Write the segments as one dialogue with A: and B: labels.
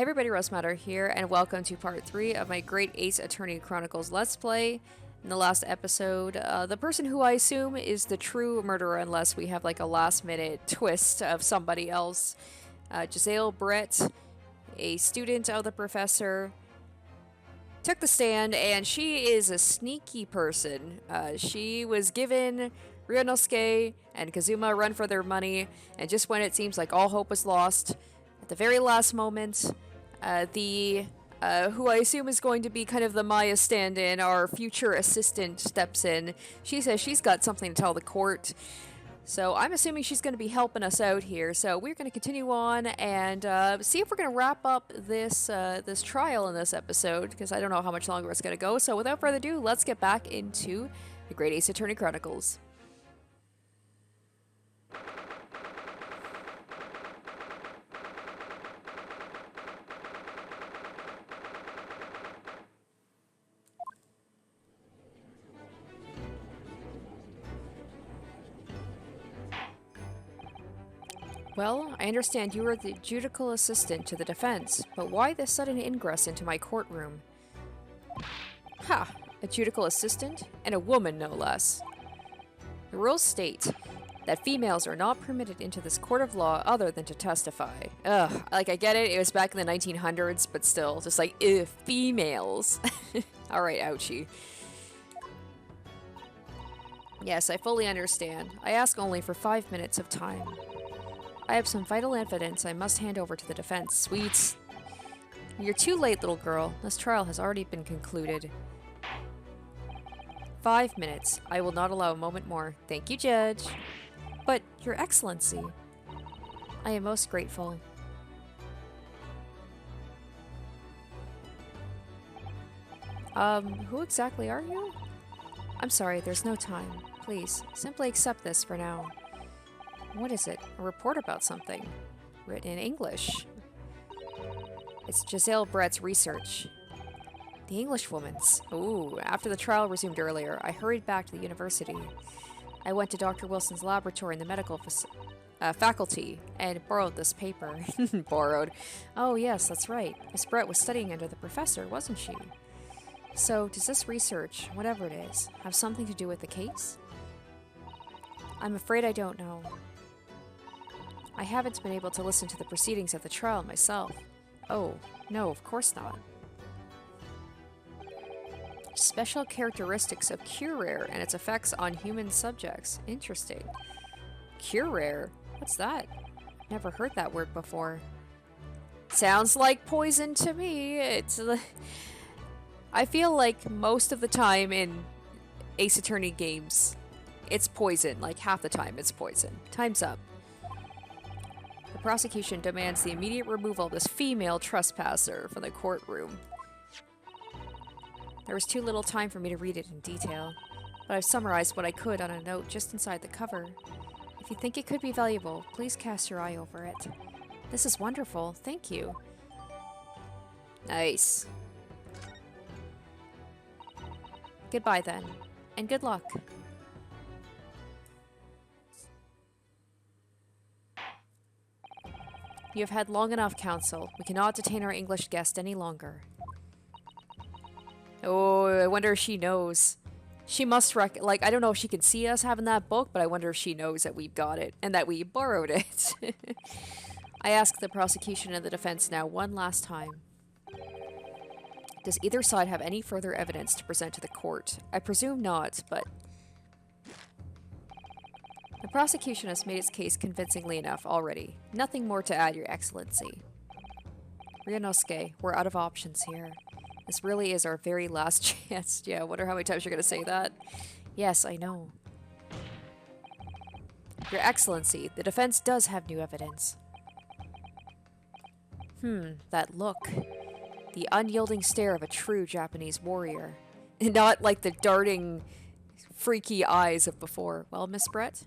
A: Hey everybody, Matter here, and welcome to part 3 of my Great Ace Attorney Chronicles Let's Play. In the last episode, the person who I assume is the true murderer, unless we have like a last minute twist of somebody else. Giselle Brett, a student of the professor, took the stand, and she is a sneaky person. She was given Ryunosuke and Kazuma a run for their money, and just when it seems like all hope was lost, at the very last moment, who I assume is going to be kind of the Maya stand-in, our future assistant, steps in. She says she's got something to tell the court. So I'm assuming she's going to be helping us out here. So we're going to continue on and see if we're going to wrap up this this trial in this episode, because I don't know how much longer it's going to go. So without further ado, let's get back into the Great Ace Attorney Chronicles. Well, I understand you are the judicial assistant to the defense, but why this sudden ingress into my courtroom? Ha! A judicial assistant? And a woman, no less. The rules state that females are not permitted into this court of law other than to testify. Ugh, like I get it, it was back in the 1900s, but still, just like, ew, females. Alright, ouchie. Yes, I fully understand. I ask only for 5 minutes of time. I have some vital evidence I must hand over to the defense. Sweet. You're too late, little girl. This trial has already been concluded. 5 minutes. I will not allow a moment more. Thank you, Judge. But, Your Excellency, I am most grateful. Who exactly are you? I'm sorry, there's no time. Please, simply accept this for now. What is it? A report about something. Written in English. It's Giselle Brett's research. The Englishwoman's. Ooh, after the trial resumed earlier, I hurried back to the university. I went to Dr. Wilson's laboratory in the medical faculty and borrowed this paper. Borrowed. Oh yes, that's right. Miss Brett was studying under the professor, wasn't she? So, does this research, whatever it is, have something to do with the case? I'm afraid I don't know. I haven't been able to listen to the proceedings of the trial myself. Oh, no, of course not. Special characteristics of curare and its effects on human subjects. Interesting. Curare? What's that? Never heard that word before. Sounds like poison to me. I feel like most of the time in Ace Attorney games, it's poison. Like half the time it's poison. Time's up. The prosecution demands the immediate removal of this female trespasser from the courtroom. There was too little time for me to read it in detail, but I've summarized what I could on a note just inside the cover. If you think it could be valuable, please cast your eye over it. This is wonderful. Thank you. Nice. Goodbye then, and good luck. You have had long enough, counsel. We cannot detain our English guest any longer. Oh, I wonder if she knows. She must like, I don't know if she can see us having that book, but I wonder if she knows that we've got it, and that we borrowed it. I ask the prosecution and the defense now one last time. Does either side have any further evidence to present to the court? I presume not, but... The prosecution has made its case convincingly enough already. Nothing more to add, Your Excellency. Ryunosuke, we're out of options here. This really is our very last chance. Yeah, I wonder how many times you're going to say that. Yes, I know. Your Excellency, the defense does have new evidence. That look. The unyielding stare of a true Japanese warrior. And not like the darting, freaky eyes of before. Well, Miss Brett?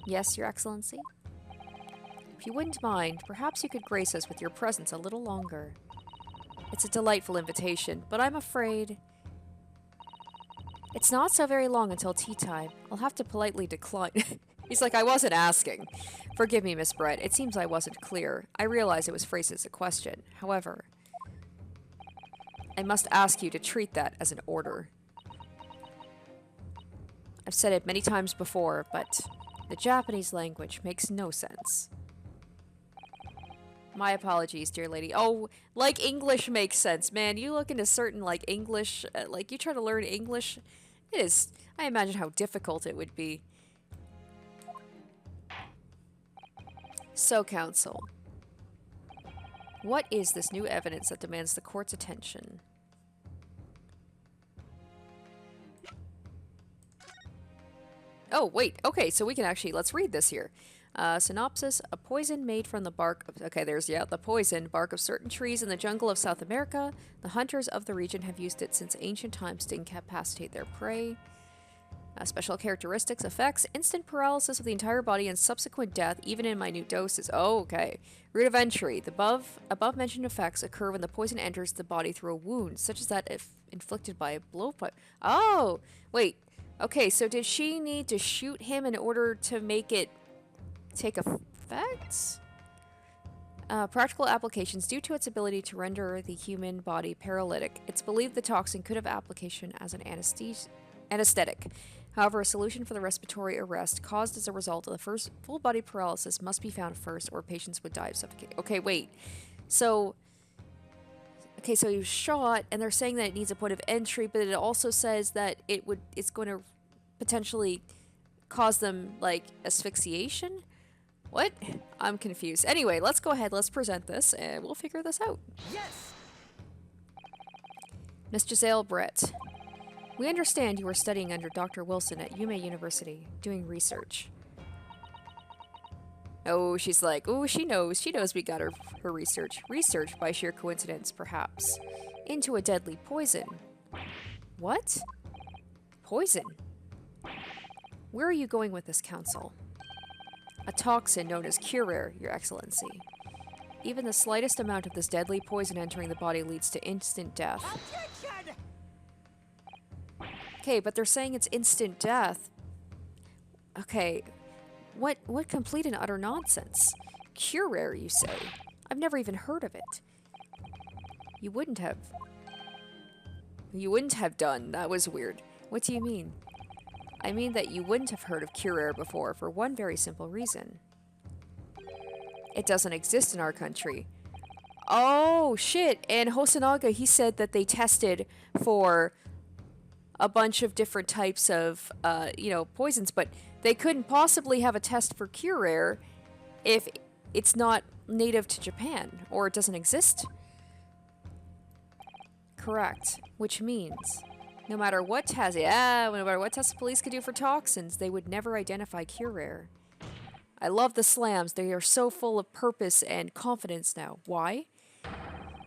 A: Yes, Your Excellency? If you wouldn't mind, perhaps you could grace us with your presence a little longer. It's a delightful invitation, but I'm afraid... It's not so very long until tea time. I'll have to politely decline. He's like, I wasn't asking. Forgive me, Miss Brett. It seems I wasn't clear. I realize it was phrased as a question. However, I must ask you to treat that as an order. I've said it many times before, but the Japanese language makes no sense. My apologies, dear lady. Oh, like English makes sense, man. You look into certain, like, English, like, you try to learn English, it is, I imagine how difficult it would be. So, counsel, what is this new evidence that demands the court's attention? Oh, wait. Okay, so we can actually, let's read this here. Synopsis, a poison made from the bark of, okay, there's, yeah, the poison, bark of certain trees in the jungle of South America. The hunters of the region have used it since ancient times to incapacitate their prey. Special characteristics, effects, instant paralysis of the entire body and subsequent death, even in minute doses. Oh, okay. Route of entry. The above mentioned effects occur when the poison enters the body through a wound, such as that if inflicted by a blowpipe. Oh, wait. Okay, so did she need to shoot him in order to make it take effect? Practical applications. Due to its ability to render the human body paralytic, it's believed the toxin could have application as an anesthetic. However, a solution for the respiratory arrest caused as a result of the first full body paralysis must be found first, or patients would die of suffocation. Okay, wait. So, okay, so he was shot, and they're saying that it needs a point of entry, but it also says that it's going to potentially cause them, like, asphyxiation? What? I'm confused. Anyway, let's go ahead, let's present this, and we'll figure this out.
B: Yes!
A: Miss Giselle Brett, we understand you are studying under Dr. Wilson at Yume University, doing research. Oh, she's like, oh, she knows we got her research. Research, by sheer coincidence, perhaps, into a deadly poison. What? Poison? Where are you going with this, counsel? A toxin known as Curare, Your Excellency. Even the slightest amount of this deadly poison entering the body leads to instant death.
B: Objection!
A: Okay, but they're saying it's instant death. Okay, what complete and utter nonsense? Curare, you say? I've never even heard of it. You wouldn't have. You wouldn't have done. That was weird. What do you mean? I mean that you wouldn't have heard of Curare before for one very simple reason. It doesn't exist in our country. Oh, shit. And Hosonaga, he said that they tested for a bunch of different types of, poisons, but they couldn't possibly have a test for Curare if it's not native to Japan, or it doesn't exist. Correct. Which means, no matter what test the police could do for toxins, they would never identify Curare. I love the slams. They are so full of purpose and confidence now. Why?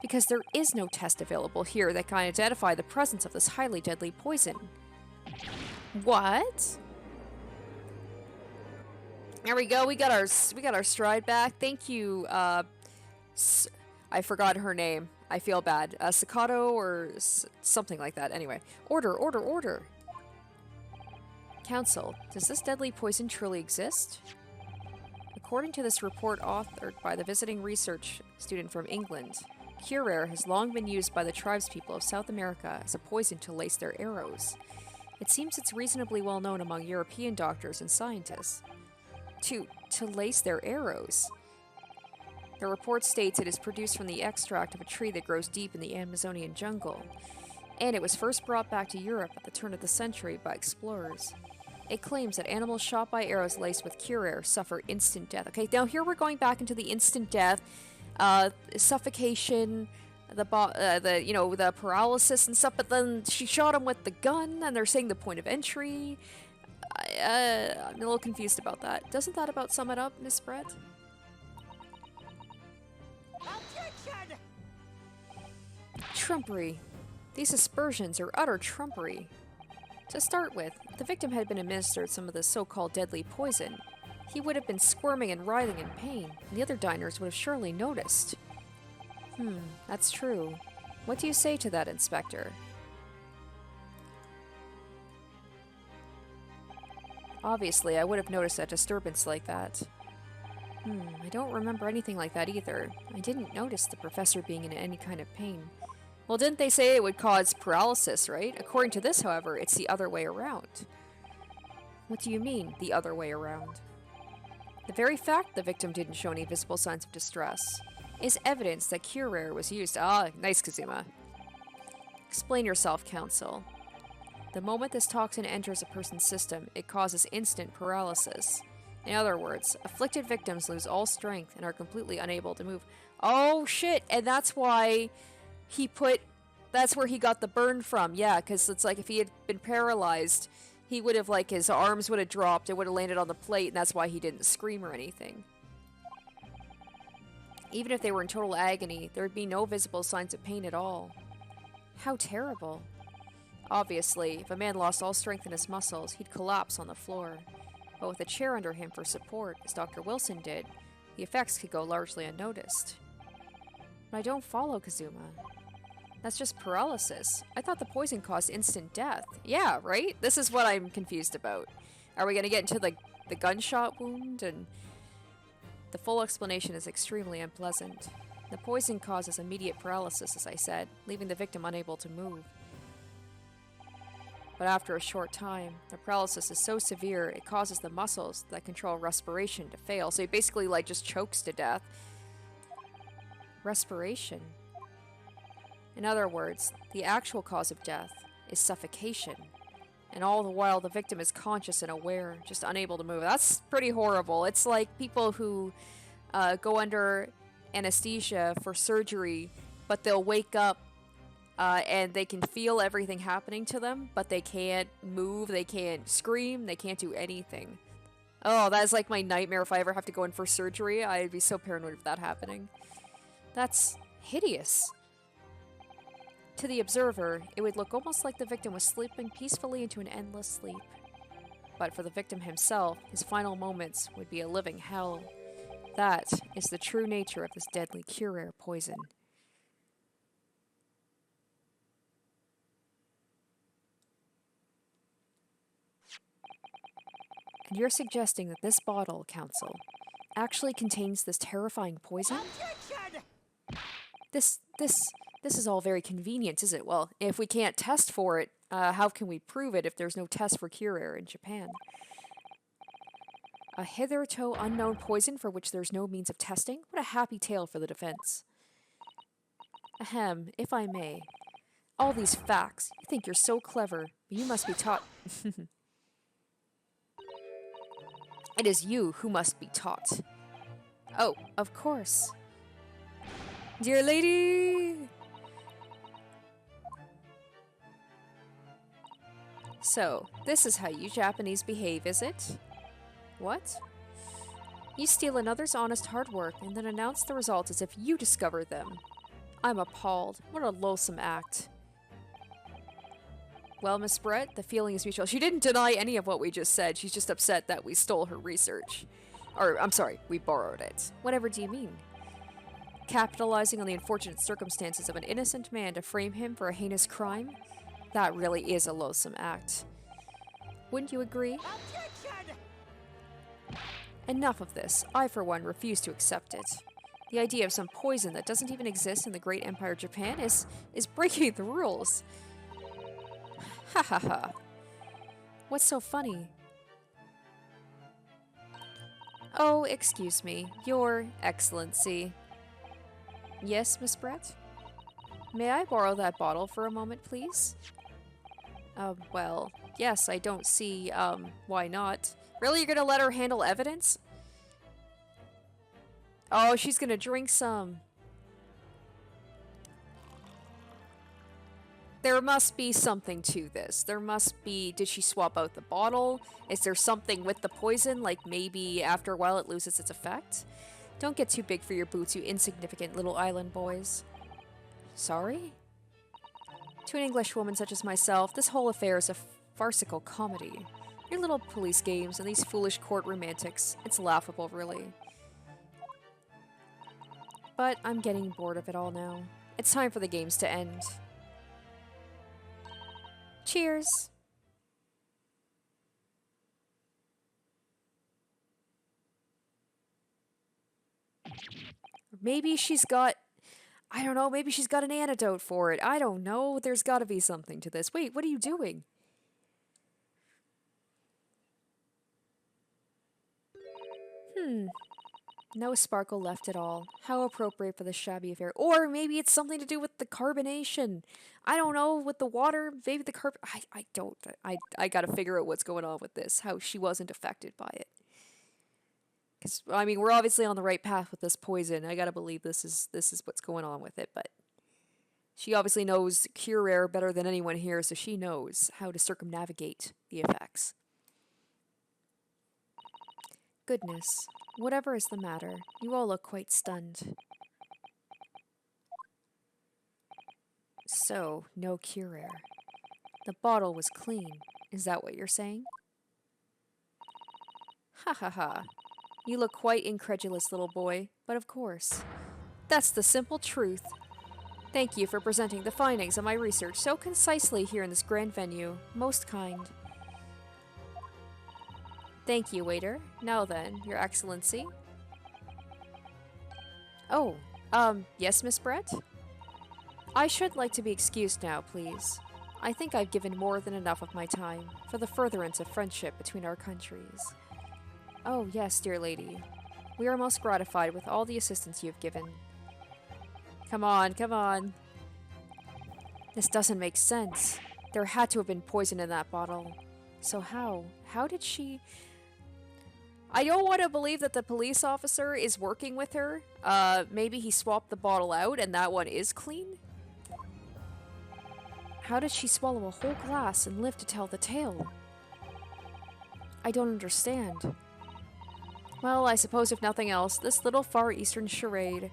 A: Because there is no test available here that can identify the presence of this highly deadly poison. What? There we go. We got our stride back. Thank you. I forgot her name. I feel bad. Sakato or something like that. Anyway, order. Counsel, does this deadly poison truly exist? According to this report authored by the visiting research student from England, Curare has long been used by the tribespeople of South America as a poison to lace their arrows. It seems it's reasonably well known among European doctors and scientists. To lace their arrows. The report states it is produced from the extract of a tree that grows deep in the Amazonian jungle, and it was first brought back to Europe at the turn of the century by explorers. It claims that animals shot by arrows laced with Curare suffer instant death. Okay, now here we're going back into the instant death, suffocation, the paralysis and stuff. But then she shot him with the gun, and they're saying the point of entry. I'm a little confused about that. Doesn't that about sum it up, Miss Brett?
B: Objection!
A: Trumpery. These aspersions are utter trumpery. To start with, if the victim had been administered some of the so-called deadly poison, he would have been squirming and writhing in pain, and the other diners would have surely noticed. That's true. What do you say to that, Inspector? Obviously, I would have noticed a disturbance like that. I don't remember anything like that either. I didn't notice the professor being in any kind of pain. Well, didn't they say it would cause paralysis, right? According to this, however, it's the other way around. What do you mean, the other way around? The very fact the victim didn't show any visible signs of distress is evidence that cure was used. Ah, nice, Kazuma. Explain yourself, Counsel. The moment this toxin enters a person's system, it causes instant paralysis. In other words, afflicted victims lose all strength and are completely unable to move. Oh shit, and that's why that's where he got the burn from. Yeah, because it's like if he had been paralyzed, he would have, like, his arms would have dropped, it would have landed on the plate, and that's why he didn't scream or anything. Even if they were in total agony, there would be no visible signs of pain at all. How terrible. Obviously, if a man lost all strength in his muscles, he'd collapse on the floor. But with a chair under him for support, as Dr. Wilson did, the effects could go largely unnoticed. But I don't follow, Kazuma. That's just paralysis. I thought the poison caused instant death. Yeah, right? This is what I'm confused about. Are we going to get into the gunshot wound? And the full explanation is extremely unpleasant. The poison causes immediate paralysis, as I said, leaving the victim unable to move. But after a short time, the paralysis is so severe it causes the muscles that control respiration to fail. So he basically, like, just chokes to death. Respiration. In other words, the actual cause of death is suffocation. And all the while the victim is conscious and aware, just unable to move. That's pretty horrible. It's like people who go under anesthesia for surgery, but they'll wake up and they can feel everything happening to them, but they can't move, they can't scream, they can't do anything. Oh, that is like my nightmare if I ever have to go in for surgery. I'd be so paranoid of that happening. That's hideous. To the observer, it would look almost like the victim was sleeping peacefully into an endless sleep. But for the victim himself, his final moments would be a living hell. That is the true nature of this deadly cure poison. And you're suggesting that this bottle, Counsel, actually contains this terrifying poison?
B: Objection!
A: This is all very convenient, is it? Well, if we can't test for it, how can we prove it if there's no test for cure in Japan? A hitherto unknown poison for which there's no means of testing? What a happy tale for the defense. Ahem, if I may. All these facts, you think you're so clever, but you must be taught... It is you who must be taught. Oh, of course. Dear lady! So, this is how you Japanese behave, is it? What? You steal another's honest hard work and then announce the results as if you discovered them. I'm appalled. What a loathsome act. Well, Miss Brett, the feeling is mutual. She didn't deny any of what we just said. She's just upset that we stole her research. Or, I'm sorry, we borrowed it. Whatever do you mean? Capitalizing on the unfortunate circumstances of an innocent man to frame him for a heinous crime? That really is a loathsome act. Wouldn't you agree?
B: Objection!
A: Enough of this. I, for one, refuse to accept it. The idea of some poison that doesn't even exist in the great empire of Japan is breaking the rules. Ha ha ha. What's so funny? Oh, excuse me. Your Excellency. Yes, Miss Brett? May I borrow that bottle for a moment, please? Well, yes, I don't see, why not? Really, you're gonna let her handle evidence? Oh, she's gonna drink some. There must be something to this. There must be... Did she swap out the bottle? Is there something with the poison? Like maybe after a while it loses its effect? Don't get too big for your boots, you insignificant little island boys. Sorry? To an English woman such as myself, this whole affair is a farcical comedy. Your little police games and these foolish courtroom antics. It's laughable, really. But I'm getting bored of it all now. It's time for the games to end. Cheers! Maybe she's got... I don't know, maybe she's got an antidote for it. I don't know. There's got to be something to this. Wait, what are you doing? No sparkle left at all. How appropriate for the shabby affair. Or maybe it's something to do with the carbonation. I don't know, with the water, maybe the I gotta figure out what's going on with this. How she wasn't affected by it. Because, I mean, we're obviously on the right path with this poison. I gotta believe this is what's going on with it, but... She obviously knows cure air better than anyone here, so she knows how to circumnavigate the effects. Goodness, whatever is the matter, you all look quite stunned. So, no cure air. The bottle was clean. Is that what you're saying? Ha ha ha. You look quite incredulous, little boy, but of course. That's the simple truth. Thank you for presenting the findings of my research so concisely here in this grand venue. Most kind. Thank you, waiter. Now then, Your Excellency. Oh, yes, Miss Brett? I should like to be excused now, please. I think I've given more than enough of my time for the furtherance of friendship between our countries. Oh, yes, dear lady. We are most gratified with all the assistance you have given. Come on, come on. This doesn't make sense. There had to have been poison in that bottle. So how? How did she... I don't want to believe that the police officer is working with her. Maybe he swapped the bottle out and that one is clean? How did she swallow a whole glass and live to tell the tale? I don't understand. Well, I suppose if nothing else, this little Far Eastern charade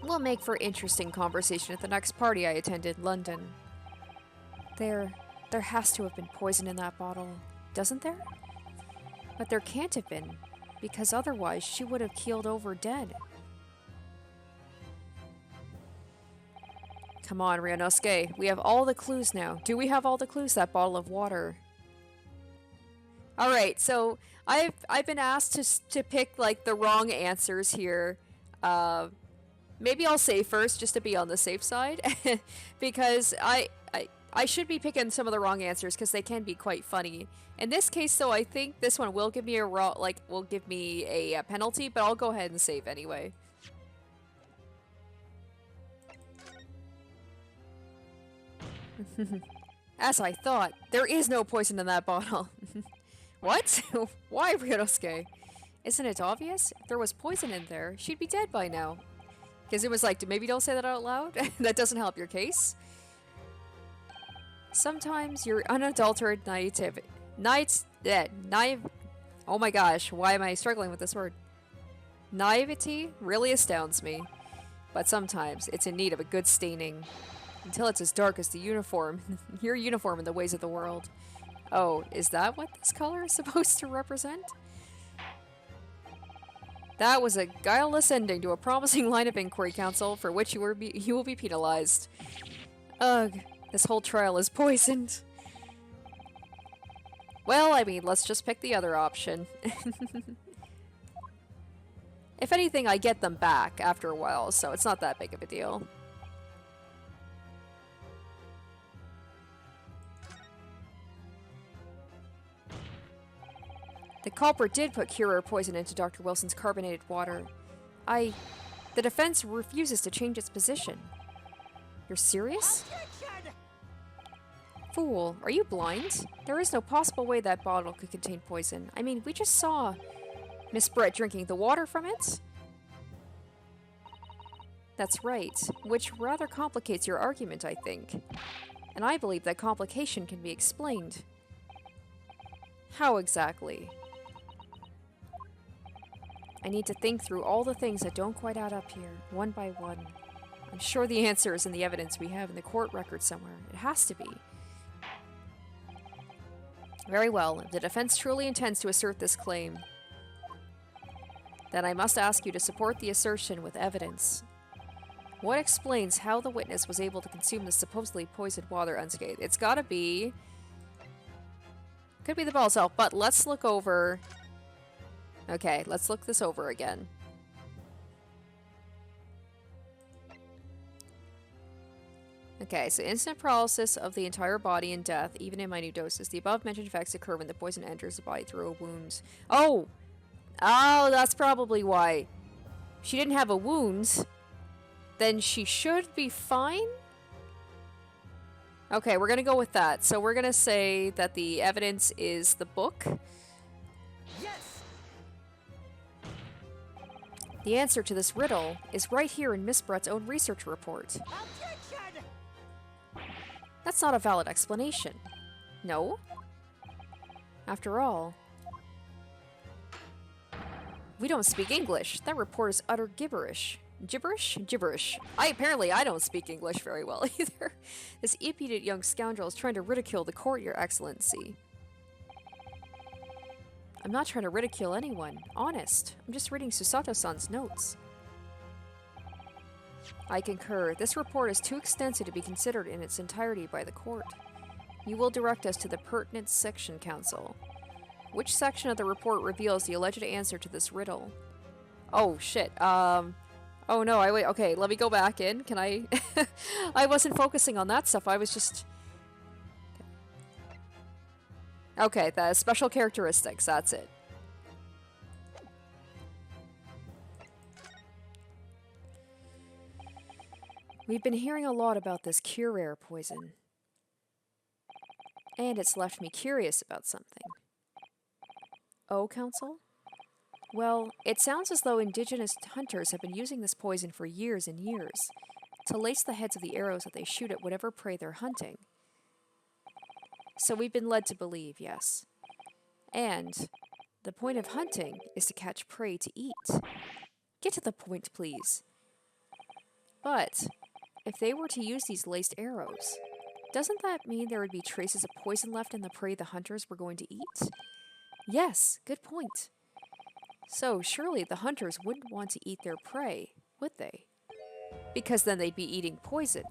A: will make for interesting conversation at the next party I attend in London. There has to have been poison in that bottle, doesn't there? But there can't have been, because otherwise she would have keeled over dead. Come on, Ryunosuke, we have all the clues now. Do we have all the clues? That bottle of water. Alright, so I've been asked to pick like the wrong answers here. Maybe I'll say first just to be on the safe side because I should be picking some of the wrong answers because they can be quite funny. In this case though, I think this one will give me a penalty, but I'll go ahead and save anyway. As I thought, there is no poison in that bottle. What? Why, Ryunosuke? Isn't it obvious? If there was poison in there, she'd be dead by now. Because it was like, maybe don't say that out loud. That doesn't help your case. Sometimes your unadulterated oh my gosh, why am I struggling with this word? Naivety really astounds me. But sometimes it's in need of a good staining. Until it's as dark as the uniform. Your uniform in the ways of the world. Oh, is that what this color is supposed to represent? That was a guileless ending to a promising line of inquiry, Counsel, for which you will be penalized. Ugh, this whole trial is poisoned. Well, I mean, let's just pick the other option. If anything, I get them back after a while, so it's not that big of a deal. The culprit did put cure poison into Dr. Wilson's carbonated water. The defense refuses to change its position. You're serious?
B: Objection!
A: Fool, are you blind? There is no possible way that bottle could contain poison. I mean, we just saw Miss Brett drinking the water from it. That's right, which rather complicates your argument, I think. And I believe that complication can be explained. How exactly? I need to think through all the things that don't quite add up here, one by one. I'm sure the answer is in the evidence we have in the court record somewhere. It has to be. Very well, if the defense truly intends to assert this claim, then I must ask you to support the assertion with evidence. What explains how the witness was able to consume the supposedly poisoned water unscathed? It's gotta be... Could be the ball itself, but let's look over Okay, let's look this over again. Okay, so instant paralysis of the entire body and death, even in minute doses. The above-mentioned effects occur when the poison enters the body through a wound. Oh! Oh, that's probably why. She didn't have a wound. Then she should be fine? Okay, we're gonna go with that. So we're gonna say that the evidence is the book.
B: Yes.
A: The answer to this riddle is right here in Miss Brett's own research report.
B: Objection.
A: That's not a valid explanation. No? After all, we don't speak English. That report is utter gibberish. Gibberish? Gibberish. Apparently I don't speak English very well either. This impudent young scoundrel is trying to ridicule the court, Your Excellency. I'm not trying to ridicule anyone. Honest. I'm just reading Susato-san's notes. I concur. This report is too extensive to be considered in its entirety by the court. You will direct us to the pertinent section, Counsel. Which section of the report reveals the alleged answer to this riddle? Oh, shit. Oh no, wait, okay, let me go back in. Can I... I wasn't focusing on that stuff, I was just... Okay, the special characteristics, that's it. We've been hearing a lot about this cure poison. And it's left me curious about something. Oh, Counsel? Well, it sounds as though indigenous hunters have been using this poison for years and years, to lace the heads of the arrows that they shoot at whatever prey they're hunting. So we've been led to believe, yes. And the point of hunting is to catch prey to eat. Get to the point, please. But if they were to use these laced arrows, doesn't that mean there would be traces of poison left in the prey the hunters were going to eat? Yes, good point. So surely the hunters wouldn't want to eat their prey, would they? Because then they'd be eating poison.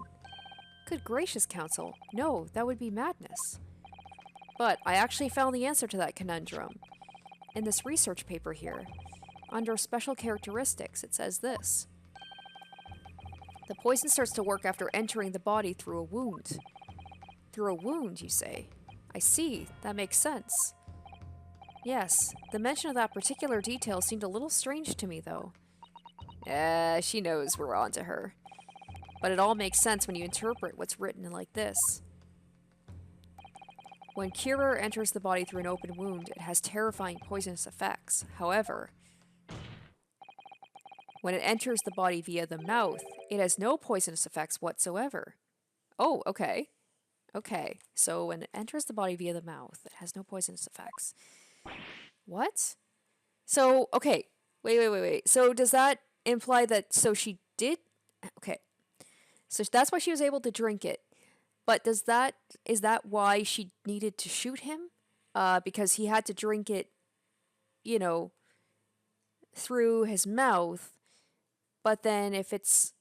A: Good gracious, Counsel, no, that would be madness. But I actually found the answer to that conundrum. In this research paper here, under special characteristics, it says this. The poison starts to work after entering the body through a wound. Through a wound, you say? I see, that makes sense. Yes, the mention of that particular detail seemed a little strange to me, though. She knows we're on to her. But it all makes sense when you interpret what's written like this. When Curer enters the body through an open wound, it has terrifying poisonous effects. However, when it enters the body via the mouth, it has no poisonous effects whatsoever. Oh, okay. Okay, so when it enters the body via the mouth, it has no poisonous effects. What? So, okay. Wait. So does that imply that, so she did? Okay. So that's why she was able to drink it. But is that why she needed to shoot him? Because he had to drink it, you know, through his mouth. But then if it's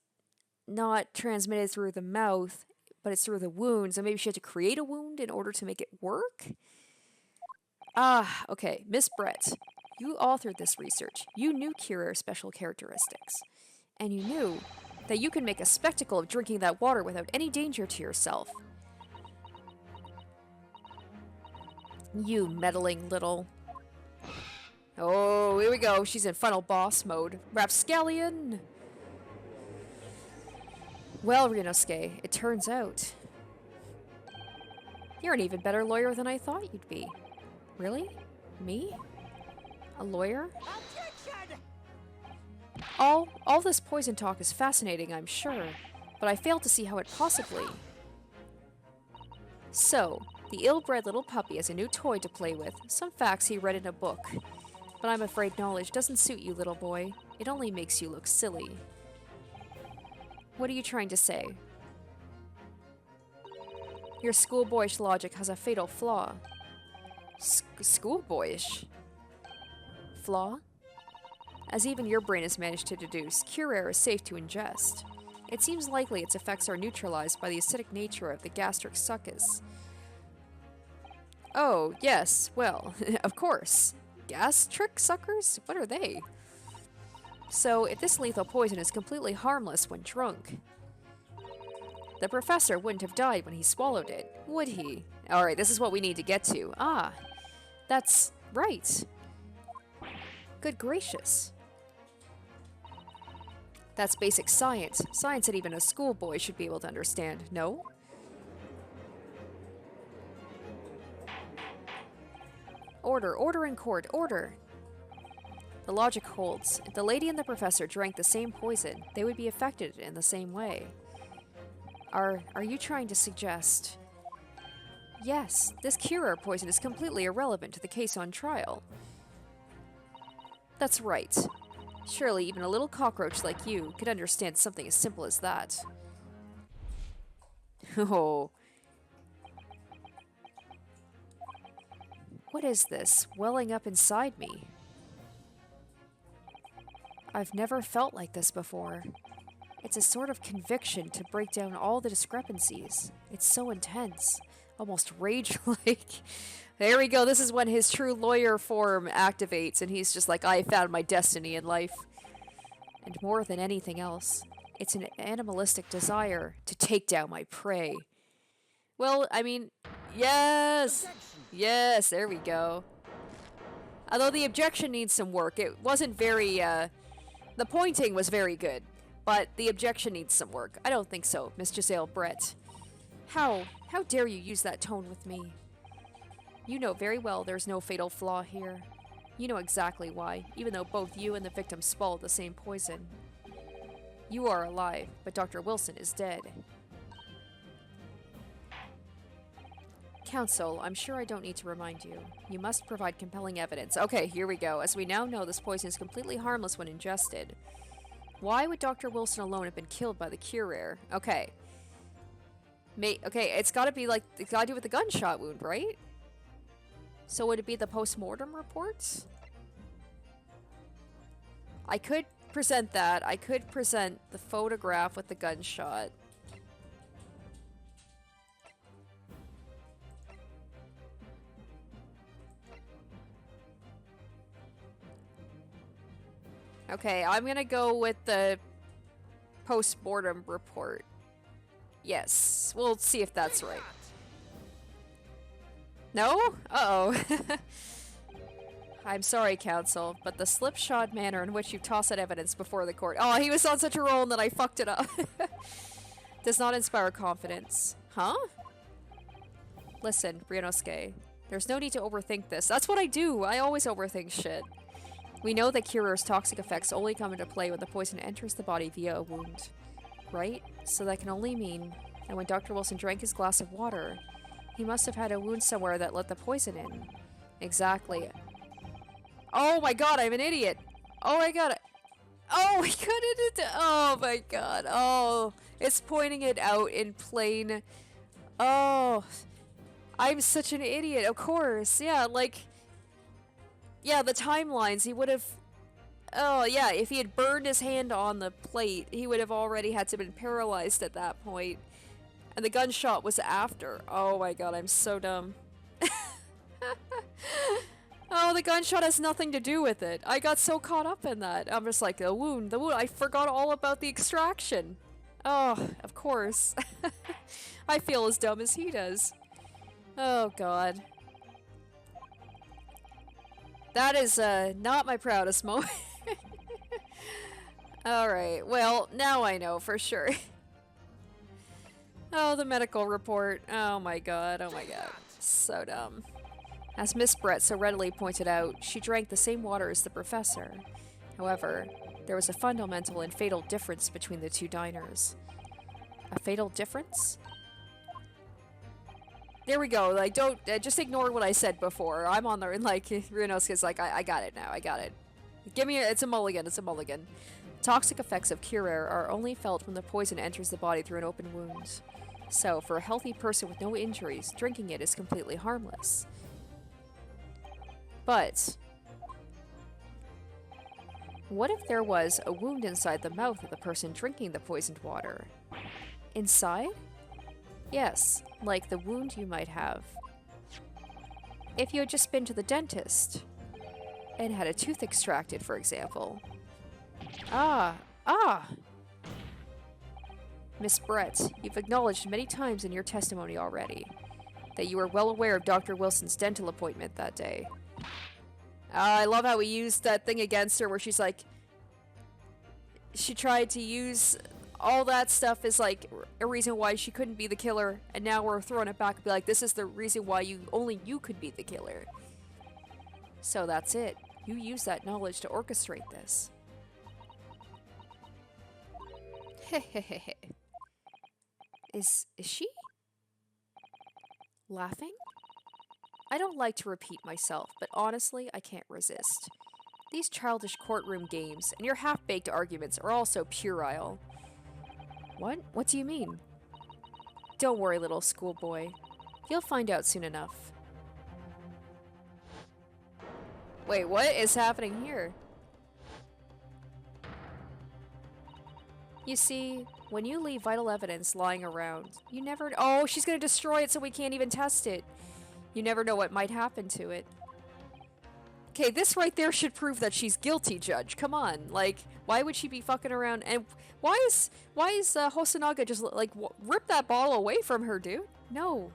A: not transmitted through the mouth, but it's through the wound, so maybe she had to create a wound in order to make it work? Okay. Miss Brett, you authored this research. You knew Curier's special characteristics. And you knew that you can make a spectacle of drinking that water without any danger to yourself. You meddling little... Oh, here we go. She's in final boss mode. Rapscallion! Well, Ryunosuke, it turns out you're an even better lawyer than I thought you'd be. Really? Me? A lawyer?
B: Objection!
A: All this poison talk is fascinating, I'm sure, but I fail to see how it possibly... So, the ill-bred little puppy has a new toy to play with, some facts he read in a book. But I'm afraid knowledge doesn't suit you, little boy. It only makes you look silly. What are you trying to say? Your schoolboyish logic has a fatal flaw. Schoolboyish? Flaw? As even your brain has managed to deduce, Cure is safe to ingest. It seems likely its effects are neutralized by the acidic nature of the gastric succus. Oh, yes, well, of course. gas trick suckers? What are they? So, if this lethal poison is completely harmless when drunk, the professor wouldn't have died when he swallowed it, would he? Alright, this is what we need to get to. Ah, that's right. Good gracious. That's basic science. Science that even a schoolboy should be able to understand, no? Order in court, order! The logic holds. If the lady and the professor drank the same poison, they would be affected in the same way. Are you trying to suggest... Yes, this Kira poison is completely irrelevant to the case on trial. That's right. Surely even a little cockroach like you could understand something as simple as that. Oh. What is this, welling up inside me? I've never felt like this before. It's a sort of conviction to break down all the discrepancies. It's so intense. Almost rage-like. There we go, this is when his true lawyer form activates, and he's just like, I found my destiny in life. And more than anything else, it's an animalistic desire to take down my prey. Well, I mean, yes! Yes, there we go. Although the objection needs some work. It wasn't very, the pointing was very good, but the objection needs some work. I don't think so, Miss Giselle Brett. How dare you use that tone with me? You know very well there's no fatal flaw here. You know exactly why, even though both you and the victim swallowed the same poison. You are alive, but Dr. Wilson is dead. Counsel, I'm sure I don't need to remind you. You must provide compelling evidence. Okay, here we go. As we now know, this poison is completely harmless when ingested. Why would Dr. Wilson alone have been killed by the Curer? Okay. Okay, it's gotta be like, it's gotta do with the gunshot wound, right? So would it be the post-mortem reports? I could present that. I could present the photograph with the gunshot. Okay, I'm gonna go with the post-mortem report. Yes, we'll see if that's right. No? Uh-oh. I'm sorry, counsel, but the slipshod manner in which you toss that evidence before the court— oh, he was on such a roll that I fucked it up. Does not inspire confidence. Huh? Listen, Ryunosuke, there's no need to overthink this. That's what I do! I always overthink shit. We know that Curer's toxic effects only come into play when the poison enters the body via a wound. Right? So that can only mean that when Dr. Wilson drank his glass of water, he must have had a wound somewhere that let the poison in. Exactly. Oh my god, I'm an idiot! Oh my god! Oh my god! Oh my god! Oh, it's pointing it out in plain— oh, I'm such an idiot. Of course, yeah, like— yeah, the timelines, he would have— oh yeah, if he had burned his hand on the plate, he would have already had to have been paralyzed at that point. And the gunshot was after. Oh my god, I'm so dumb. Oh, the gunshot has nothing to do with it. I got so caught up in that. I'm just like, the wound. I forgot all about the extraction. Oh, of course. I feel as dumb as he does. Oh god. That is not my proudest moment. Alright, well, now I know for sure. Oh, the medical report. Oh my god, oh my god. So dumb. As Miss Brett so readily pointed out, she drank the same water as the professor. However, there was a fundamental and fatal difference between the two diners. A fatal difference? There we go, like, don't— just ignore what I said before. I'm on the— like, Ryunosuke's like, I got it now, I got it. Give me it's a mulligan, it's a mulligan. Toxic effects of Curer are only felt when the poison enters the body through an open wound. So, for a healthy person with no injuries, drinking it is completely harmless. But what if there was a wound inside the mouth of the person drinking the poisoned water? Inside? Yes, like the wound you might have if you had just been to the dentist. and had a tooth extracted, for example. Ah! Miss Brett, you've acknowledged many times in your testimony already that you were well aware of Dr. Wilson's dental appointment that day. I love how we used that thing against her where she's like, she tried to use all that stuff as like a reason why she couldn't be the killer, and now we're throwing it back and be like, this is the reason why only you could be the killer. So that's it. You use that knowledge to orchestrate this. Hehehehe. Is she laughing? I don't like to repeat myself, but honestly, I can't resist. These childish courtroom games and your half-baked arguments are also puerile. What? What do you mean? Don't worry, little schoolboy. You'll find out soon enough. Wait, what is happening here? You see, when you leave vital evidence lying around, you never— oh, she's gonna destroy it so we can't even test it. You never know what might happen to it. Okay, this right there should prove that she's guilty, Judge. Come on, like, why would she be fucking around? And why is Hosonaga just, like, rip that bottle away from her, dude? No.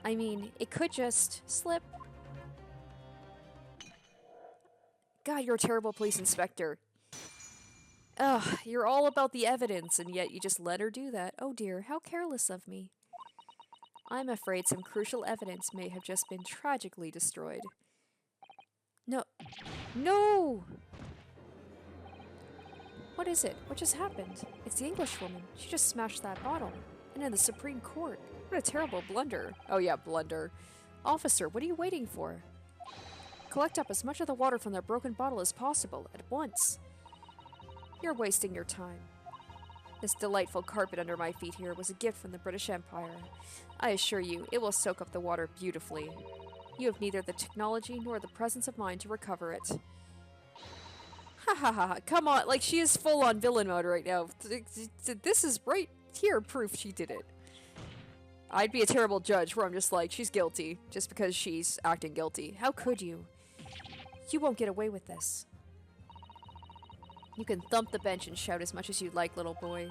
A: I mean, it could just slip. God, you're a terrible police inspector. Ugh, you're all about the evidence, and yet you just let her do that. Oh dear, how careless of me. I'm afraid some crucial evidence may have just been tragically destroyed. No. No! What is it? What just happened? It's the Englishwoman. She just smashed that bottle. And in the Supreme Court. What a terrible blunder. Oh yeah, blunder. Officer, what are you waiting for? Collect up as much of the water from that broken bottle as possible, at once. You're wasting your time. This delightful carpet under my feet here was a gift from the British Empire. I assure you, it will soak up the water beautifully. You have neither the technology nor the presence of mind to recover it. Ha ha ha, come on, like she is full on villain mode right now. This is right here proof she did it. I'd be a terrible judge where I'm just like, she's guilty, just because she's acting guilty. How could you? You won't get away with this. You can thump the bench and shout as much as you'd like, little boy.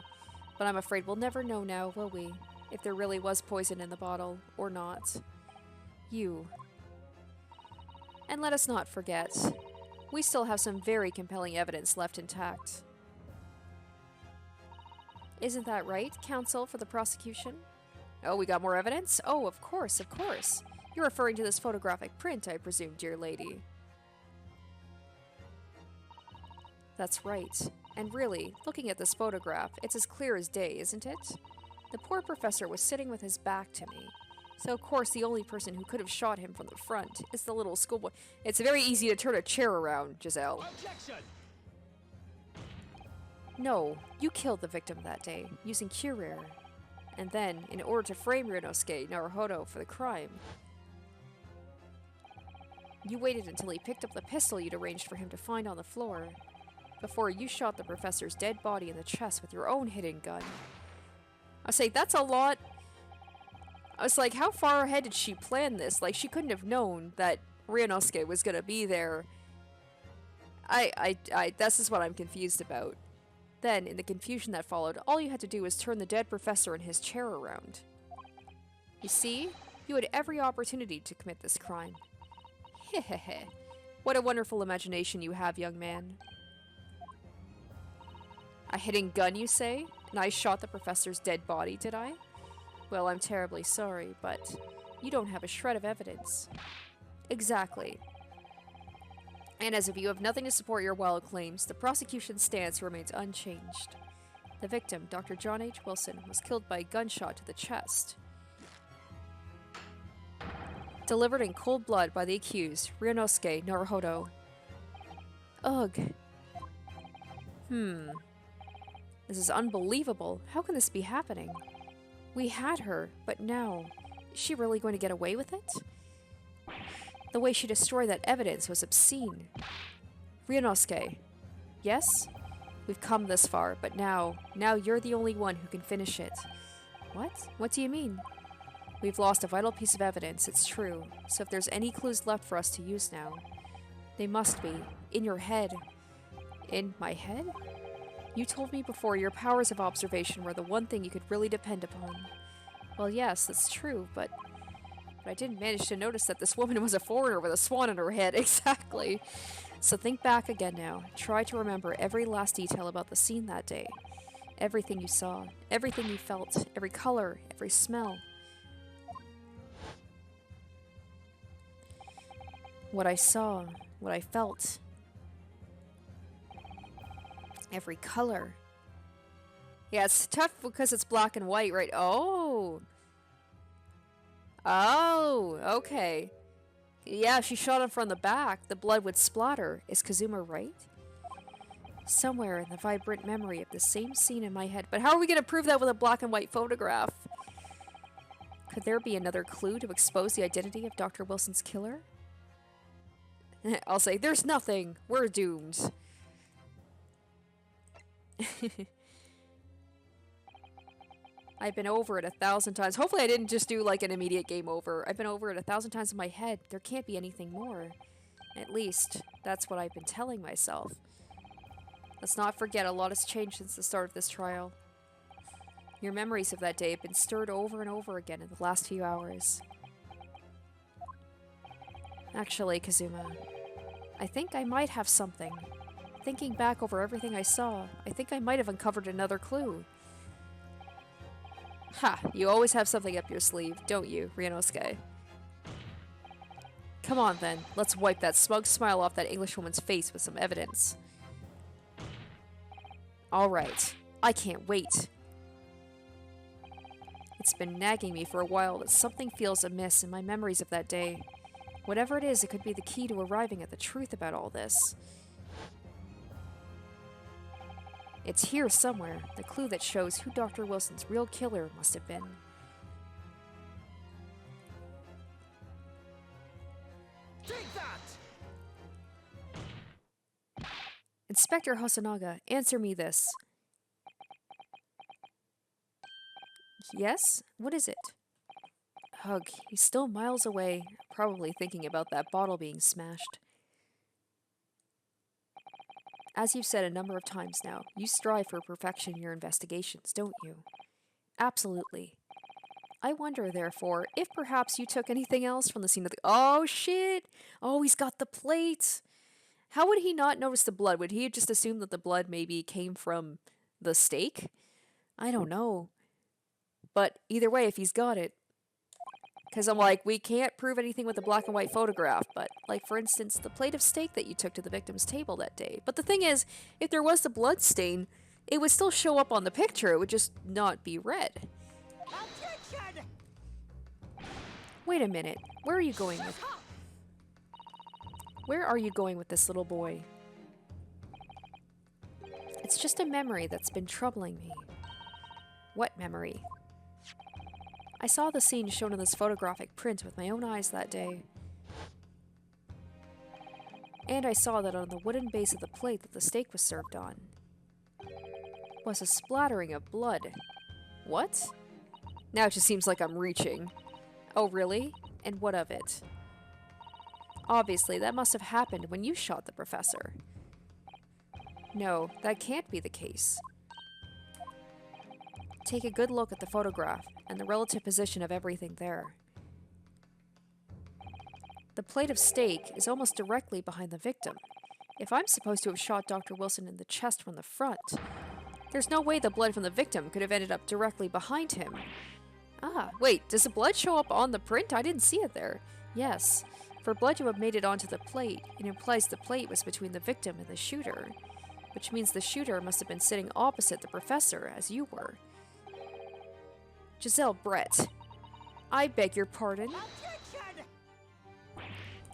A: But I'm afraid we'll never know now, will we? If there really was poison in the bottle, or not. You. And let us not forget, we still have some very compelling evidence left intact. Isn't that right, counsel for the prosecution? Oh, we got more evidence? Oh, of course, of course. You're referring to this photographic print, I presume, dear lady. That's right. And really, looking at this photograph, it's as clear as day, isn't it? The poor professor was sitting with his back to me. So of course the only person who could have shot him from the front is the little schoolboy. It's very easy to turn a chair around, Giselle.
B: Objection!
A: No, you killed the victim that day, using Curer. And then, in order to frame Ryunosuke Naruhodo for the crime, you waited until he picked up the pistol you'd arranged for him to find on the floor, before you shot the professor's dead body in the chest with your own hidden gun. I say, that's a lot. I was like, how far ahead did she plan this? Like, she couldn't have known that Ryunosuke was gonna be there. This is what I'm confused about. Then, in the confusion that followed, all you had to do was turn the dead professor in his chair around. You see? You had every opportunity to commit this crime. Hehehe. What a wonderful imagination you have, young man. A hidden gun, you say? And I shot the professor's dead body, did I? Well, I'm terribly sorry, but you don't have a shred of evidence. Exactly. And as if you have nothing to support your wild claims, the prosecution's stance remains unchanged. The victim, Dr. John H. Wilson, was killed by a gunshot to the chest. Delivered in cold blood by the accused, Ryunosuke Naruhodo. Ugh. This is unbelievable. How can this be happening? We had her, but now, is she really going to get away with it? The way she destroyed that evidence was obscene. Ryunosuke. Yes? We've come this far, but now you're the only one who can finish it. What? What do you mean? We've lost a vital piece of evidence, it's true, so if there's any clues left for us to use now, They must be. In your head. In my head? You told me before your powers of observation were the one thing you could really depend upon. Well, yes, that's true, but I didn't manage to notice that this woman was a foreigner with a swan on her head. Exactly. So think back again now. Try to remember every last detail about the scene that day. Everything you saw, everything you felt, every color, every smell. What I saw, what I felt. Every color. Yeah, it's tough because it's black and white, right? Oh! Oh, okay. Yeah, she shot him from the back. The blood would splatter. Is Kazuma right? Somewhere in the vibrant memory of the same scene in my head. But how are we going to prove that with a black and white photograph? Could there be another clue to expose the identity of Dr. Wilson's killer? I'll say, there's nothing. We're doomed. I've been over it 1,000 times. Hopefully I didn't just do like an immediate game over. I've been over it 1,000 times in my head. There can't be anything more. At least, that's what I've been telling myself. Let's not forget, a lot has changed since the start of this trial. Your memories of that day have been stirred over and over again in the last few hours. Actually, Kazuma, I think I might have something. Thinking back over everything I saw, I think I might have uncovered another clue. Ha! You always have something up your sleeve, don't you, Ryunosuke? Come on then, let's wipe that smug smile off that Englishwoman's face with some evidence. Alright, I can't wait. It's been nagging me for a while that something feels amiss in my memories of that day. Whatever it is, it could be the key to arriving at the truth about all this. It's here somewhere, the clue that shows who Dr. Wilson's real killer must have been.
B: Take that!
A: Inspector Hosonaga, answer me this. Yes? What is it? Ugh, he's still miles away, probably thinking about that bottle being smashed. As you've said a number of times now, you strive for perfection in your investigations, don't you? Absolutely. I wonder, therefore, if perhaps you took anything else from the scene of the— Oh, shit! Oh, he's got the plate! How would he not notice the blood? Would he just assume that the blood maybe came from the steak? I don't know. But either way, if he's got it, because I'm like, we can't prove anything with a black and white photograph, but, like, for instance, the plate of steak that you took to the victim's table that day. But the thing is, if there was the blood stain, it would still show up on the picture, it would just not be red.
B: Objection!
A: Wait a minute, where are you going with— Where are you going with this little boy? It's just a memory that's been troubling me. What memory? I saw the scene shown in this photographic print with my own eyes that day. And I saw that on the wooden base of the plate that the steak was served on was a splattering of blood. What? Now it just seems like I'm reaching. Oh, really? And what of it? Obviously, that must have happened when you shot the professor. No, that can't be the case. Take a good look at the photograph and the relative position of everything there. The plate of steak is almost directly behind the victim. If I'm supposed to have shot Dr. Wilson in the chest from the front, there's no way the blood from the victim could have ended up directly behind him. Ah, wait, does the blood show up on the print? I didn't see it there. Yes, for blood to have made it onto the plate, it implies the plate was between the victim and the shooter, which means the shooter must have been sitting opposite the professor, as you were. Giselle Brett, I beg your pardon.
B: Objection!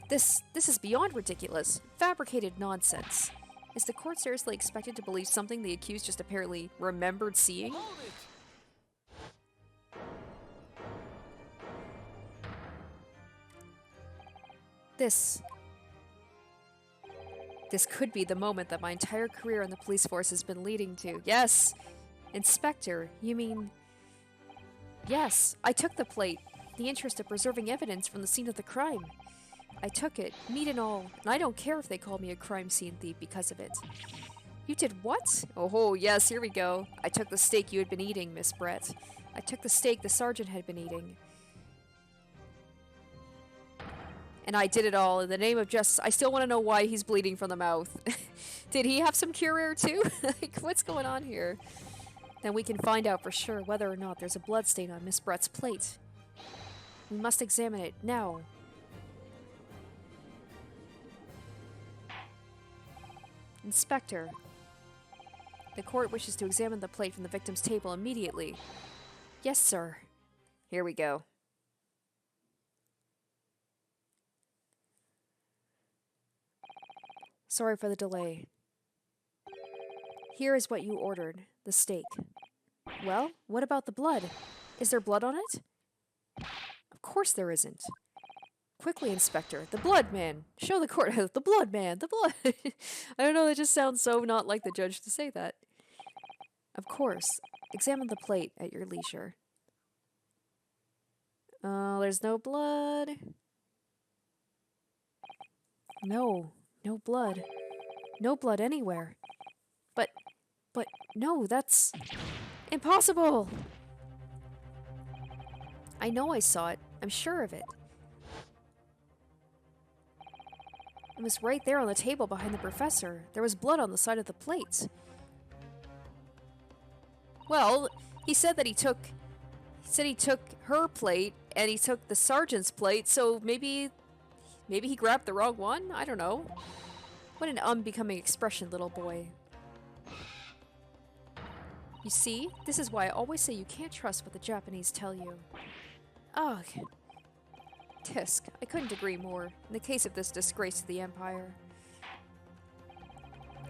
A: This is beyond ridiculous. Fabricated nonsense. Is the court seriously expected to believe something the accused just apparently remembered seeing?
B: Hold it!
A: This could be the moment that my entire career in the police force has been leading to. Yes! Inspector, you mean— Yes, I took the plate, in the interest of preserving evidence from the scene of the crime. I took it, meat and all, and I don't care if they call me a crime scene thief because of it. You did what? Oh, yes, here we go. I took the steak you had been eating, Miss Brett. I took the steak the sergeant had been eating. And I did it all in the name of justice. I still want to know why he's bleeding from the mouth. Did he have some cure air too? Like, what's going on here? Then we can find out for sure whether or not there's a bloodstain on Miss Brett's plate. We must examine it now. Inspector. The court wishes to examine the plate from the victim's table immediately. Yes, sir. Here we go. Sorry for the delay. Here is what you ordered, the steak. Well, what about the blood? Is there blood on it? Of course there isn't. Quickly, Inspector. The blood man! Show the court the blood man! The blood! I don't know, that just sounds so not like the judge to say that. Of course. Examine the plate at your leisure. There's no blood. No. No blood. No blood anywhere. But, no, that's impossible! I know I saw it. I'm sure of it. It was right there on the table behind the professor. There was blood on the side of the plate. Well, he said that he took her plate and he took the sergeant's plate, so maybe he grabbed the wrong one? I don't know. What an unbecoming expression, little boy. You see, this is why I always say you can't trust what the Japanese tell you. Ugh. Tisk, I couldn't agree more, in the case of this disgrace to the Empire.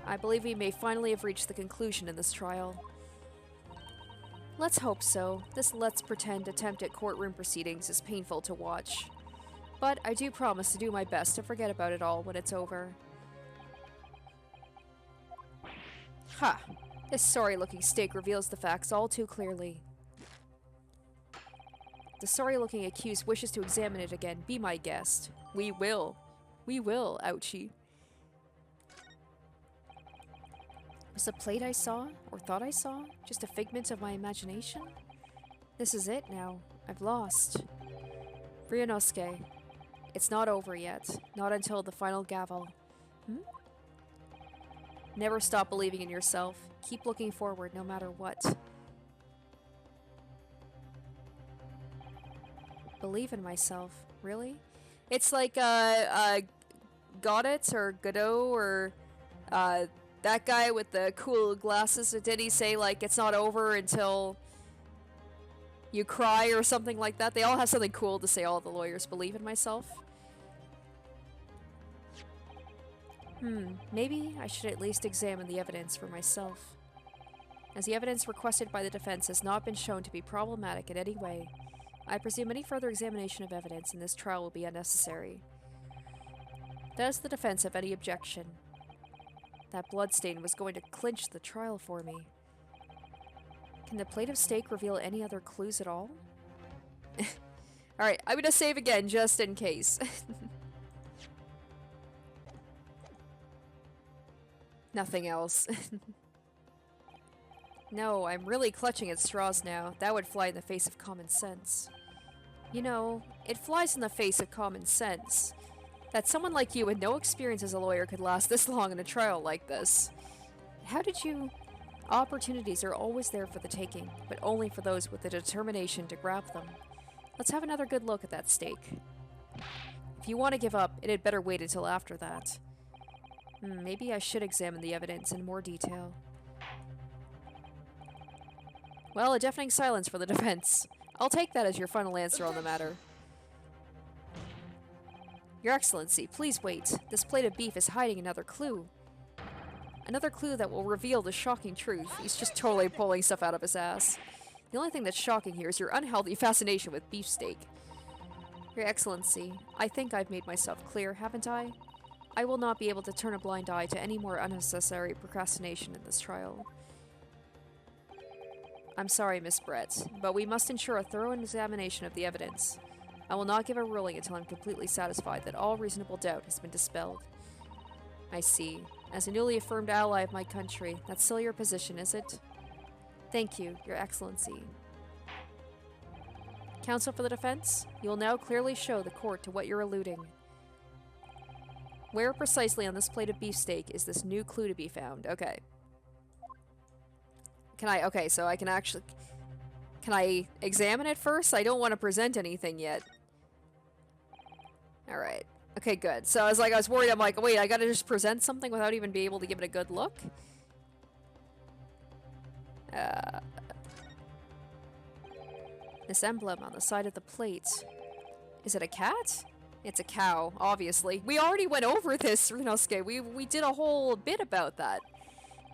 A: I believe we may finally have reached the conclusion in this trial. Let's hope so. This let's pretend attempt at courtroom proceedings is painful to watch. But I do promise to do my best to forget about it all when it's over. Ha! This sorry-looking steak reveals the facts all too clearly. The sorry-looking accused wishes to examine it again. Be my guest. We will. We will, ouchie. Was the plate I saw, or thought I saw, just a figment of my imagination? This is it now. I've lost. Ryunosuke. It's not over yet. Not until the final gavel. Never stop believing in yourself. Keep looking forward no matter what. Believe in myself. Really? It's like, Got It, or Godot, or, that guy with the cool glasses. Did he say, like, it's not over until you cry or something like that? They all have something cool to say, all the lawyers. Believe in myself. Maybe I should at least examine the evidence for myself. As the evidence requested by the defense has not been shown to be problematic in any way, I presume any further examination of evidence in this trial will be unnecessary. Does the defense have any objection? That bloodstain was going to clinch the trial for me. Can the plate of steak reveal any other clues at all? Alright, I'm gonna save again just in case. Nothing else. No, I'm really clutching at straws now. That would fly in the face of common sense. You know, it flies in the face of common sense that someone like you with no experience as a lawyer could last this long in a trial like this. How did you... Opportunities are always there for the taking, but only for those with the determination to grab them. Let's have another good look at that steak. If you want to give up, it had better wait until after that. Maybe I should examine the evidence in more detail. Well, a deafening silence for the defense. I'll take that as your final answer on the matter. Your Excellency, please wait. This plate of beef is hiding another clue. Another clue that will reveal the shocking truth. He's just totally pulling stuff out of his ass. The only thing that's shocking here is your unhealthy fascination with beefsteak. Your Excellency, I think I've made myself clear, haven't I? I will not be able to turn a blind eye to any more unnecessary procrastination in this trial. I'm sorry, Miss Brett, but we must ensure a thorough examination of the evidence. I will not give a ruling until I'm completely satisfied that all reasonable doubt has been dispelled. I see. As a newly affirmed ally of my country, that's still your position, is it? Thank you, Your Excellency. Counsel for the defense, you will now clearly show the court to what you're alluding. Where precisely on this plate of beefsteak is this new clue to be found? Okay. Okay, so I can actually... Can I examine it first? I don't want to present anything yet. Alright. Okay, good. So I was worried, I'm like, wait, I gotta just present something without even being able to give it a good look? This emblem on the side of the plate. Is it a cat? It's a cow, obviously. We already went over this, Ryunosuke. We did a whole bit about that.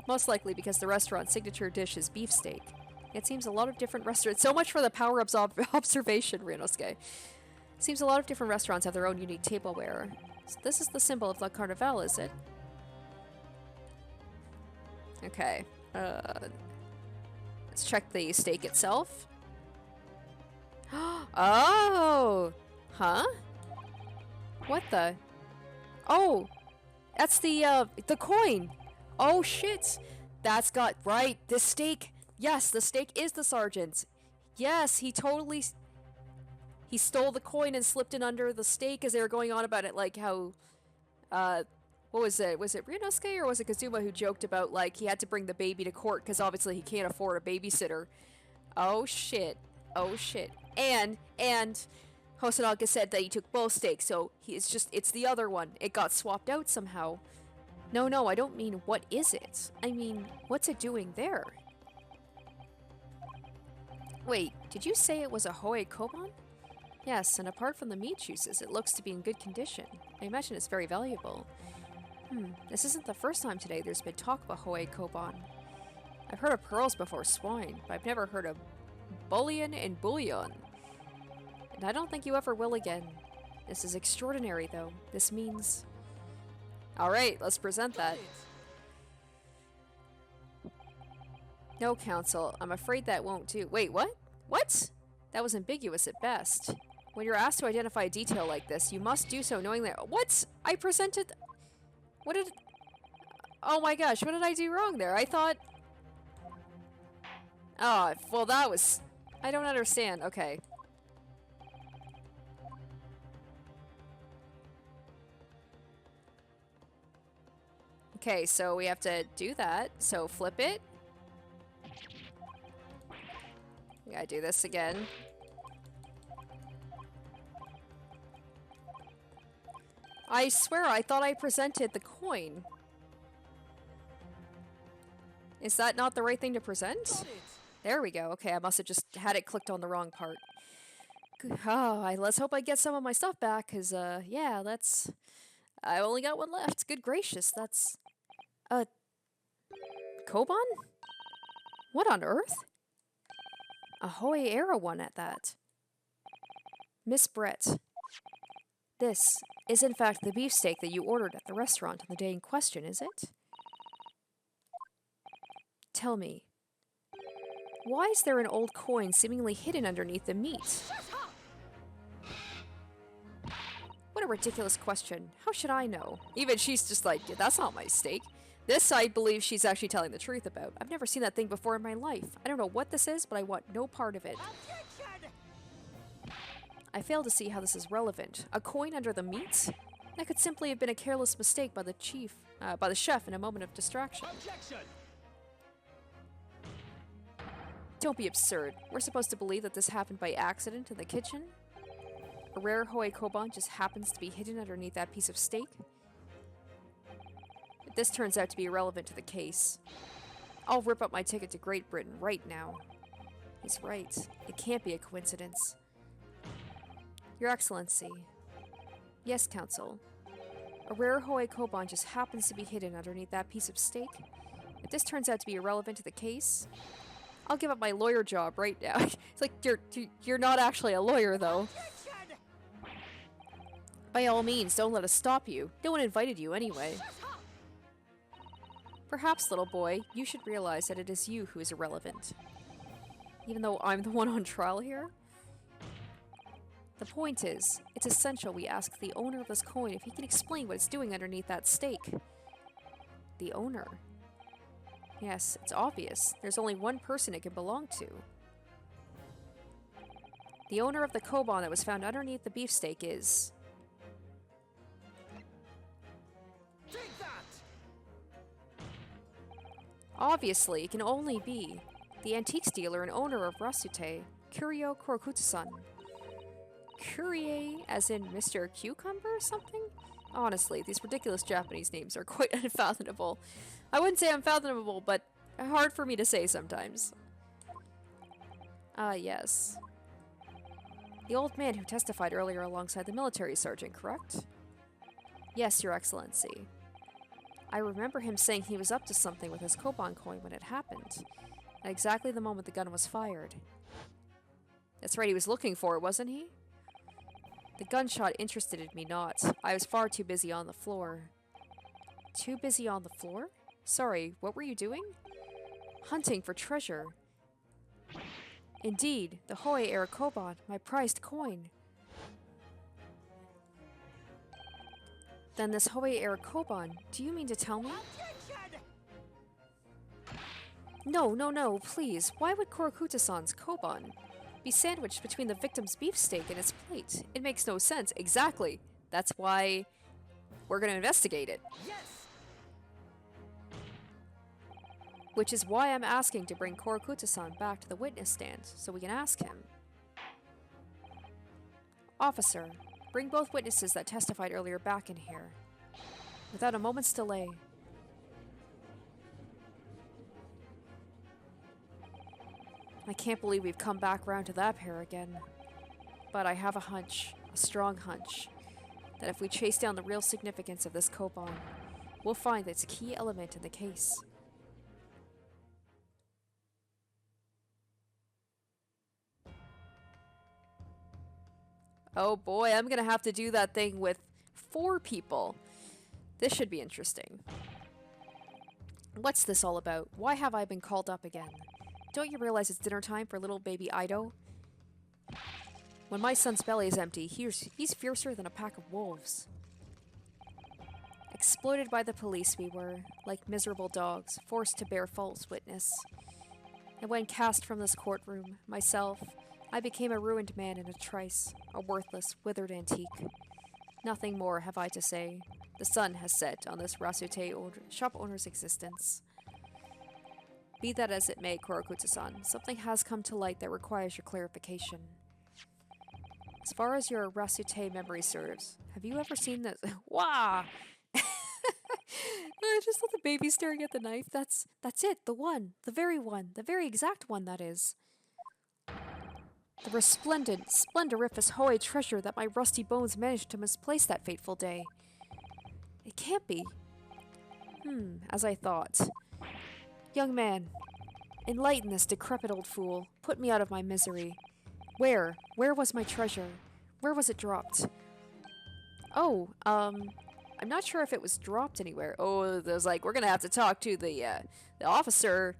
A: Most likely because the restaurant's signature dish is beefsteak. It seems a lot of different restaurants... So much for the power of observation, Ryunosuke. Seems a lot of different restaurants have their own unique tableware. So this is the symbol of La Carnival, is it? Okay. Let's check the steak itself. Oh! Huh? What the? Oh! That's the coin! Oh shit! That's got... Right, this steak... Yes, the steak is the sergeant's. Yes, he totally... He stole the coin and slipped it under the steak as they were going on about it, like how... what was it? Was it Ryunosuke or was it Kazuma who joked about, like, he had to bring the baby to court because obviously he can't afford a babysitter? Oh shit. Oh shit. And Hosonaga said that he took both steaks, so it's the other one. It got swapped out somehow. No, I don't mean what is it. I mean, what's it doing there? Wait, did you say it was a Hoei Koban? Yes, and apart from the meat juices, it looks to be in good condition. I imagine it's very valuable. This isn't the first time today there's been talk about Hoei Koban. I've heard of pearls before swine, but I've never heard of bullion and bouillon. And I don't think you ever will again. This is extraordinary, though. This means... Alright, let's present that. No, Counsel. I'm afraid that won't do. Wait, what? What? That was ambiguous at best. When you're asked to identify a detail like this, you must do so knowing that— What? I presented... What did... Oh my gosh, what did I do wrong there? I thought... Oh, well that was... I don't understand. Okay. Okay, so we have to do that. So flip it. We gotta do this again. I swear, I thought I presented the coin. Is that not the right thing to present? There we go. Okay, I must have just had it clicked on the wrong part. Oh, let's hope I get some of my stuff back, because, yeah, that's... I only got one left. Good gracious, that's... Koban? What on earth? A Hoei era one at that. Miss Brett. This is in fact the beefsteak that you ordered at the restaurant on the day in question, is it? Tell me, why is there an old coin seemingly hidden underneath the meat? What a ridiculous question. How should I know? Even she's just like, yeah, that's not my steak. This I believe she's actually telling the truth about. I've never seen that thing before in my life. I don't know what this is, but I want no part of it. I fail to see how this is relevant. A coin under the meat? That could simply have been a careless mistake by the chef in a moment of distraction.
B: Objection!
A: Don't be absurd. We're supposed to believe that this happened by accident in the kitchen? A rare Hoei Koban just happens to be hidden underneath that piece of steak? If this turns out to be irrelevant to the case, I'll rip up my ticket to Great Britain right now. He's right. It can't be a coincidence. Your Excellency. Yes, Counsel. A rare Hoei Koban just happens to be hidden underneath that piece of steak. If this turns out to be irrelevant to the case, I'll give up my lawyer job right now. It's like, you're not actually a lawyer, though. By all means, don't let us stop you. No one invited you anyway. Perhaps, little boy, you should realize that it is you who is irrelevant. Even though I'm the one on trial here? The point is, it's essential we ask the owner of this coin if he can explain what it's doing underneath that stake. The owner? Yes, it's obvious. There's only one person it can belong to. The owner of the koban that was found underneath the beefsteak is...
B: Take that!
A: Obviously, it can only be the antiques dealer and owner of Rasute, Kurio Kurokutsu-san. Kurie as in Mr. Cucumber or something? Honestly, these ridiculous Japanese names are quite unfathomable. I wouldn't say unfathomable, but hard for me to say sometimes. Yes. The old man who testified earlier alongside the military sergeant, correct? Yes, Your Excellency. I remember him saying he was up to something with his koban coin when it happened, at exactly the moment the gun was fired. That's right, he was looking for it, wasn't he? The gunshot interested me not. I was far too busy on the floor. Too busy on the floor? Sorry, what were you doing? Hunting for treasure. Indeed, the Hoei Era Koban, my prized coin. Then this Hoei Era Koban, do you mean to tell me?
B: Attention!
A: No, please. Why would Kurokuta-san's koban be sandwiched between the victim's beefsteak and its plate? It makes no sense. Exactly. That's why we're gonna investigate it.
B: Yes!
A: Which is why I'm asking to bring Kurokuta-san back to the witness stand, so we can ask him. Officer, bring both witnesses that testified earlier back in here. Without a moment's delay. I can't believe we've come back round to that pair again. But I have a hunch, a strong hunch, that if we chase down the real significance of this koban, we'll find it's a key element in the case. Oh boy, I'm gonna have to do that thing with 4 people. This should be interesting. What's this all about? Why have I been called up again? Don't you realize it's dinner time for little baby Ido? When my son's belly is empty, he's fiercer than a pack of wolves. Exploited by the police we were, like miserable dogs, forced to bear false witness. And when cast from this courtroom, myself, I became a ruined man in a trice, a worthless, withered antique. Nothing more have I to say. The sun has set on this Rasute shop owner's existence. Be that as it may, Kurokuta-san, something has come to light that requires your clarification. As far as your Rasute memory serves, have you ever seen this? Wah! I just saw the baby staring at the knife. That's it, the one, the very exact one, that is. The resplendent, splendoriferous Hoei treasure that my rusty bones managed to misplace that fateful day. It can't be. As I thought. Young man, enlighten this decrepit old fool. Put me out of my misery. Where was my treasure? Where was it dropped? Oh, I'm not sure if it was dropped anywhere. Oh, there's like, we're gonna have to talk to the officer.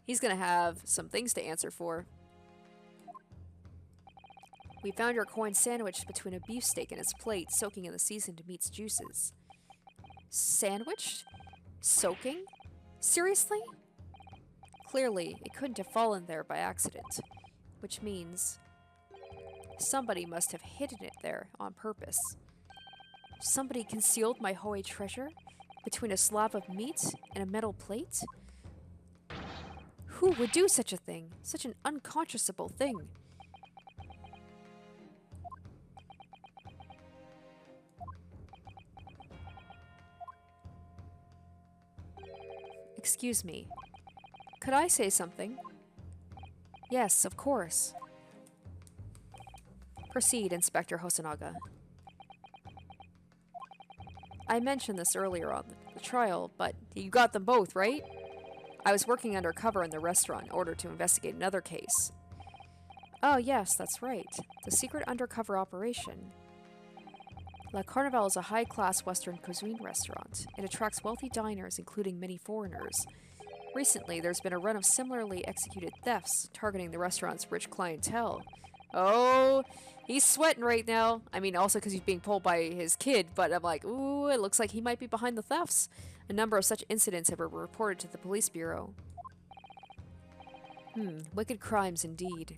A: He's gonna have some things to answer for. We found your coin sandwiched between a beefsteak and its plate, soaking in the seasoned meat's juices. Sandwiched? Soaking? Seriously? Clearly, it couldn't have fallen there by accident. Which means somebody must have hidden it there on purpose. Somebody concealed my Hoei treasure between a slab of meat and a metal plate? Who would do such a thing? Such an unconscionable thing. Excuse me. Could I say something? Yes, of course. Proceed, Inspector Hosonaga. I mentioned this earlier on the trial, but you got them both, right? I was working undercover in the restaurant in order to investigate another case. Oh yes, that's right. The secret undercover operation. La Carnival is a high-class Western cuisine restaurant. It attracts wealthy diners, including many foreigners. Recently, there's been a run of similarly executed thefts targeting the restaurant's rich clientele, Oh, he's sweating right now. I mean, also because he's being pulled by his kid, but I'm like, ooh, it looks like he might be behind the thefts. A number of such incidents have been reported to the police bureau. Wicked crimes indeed.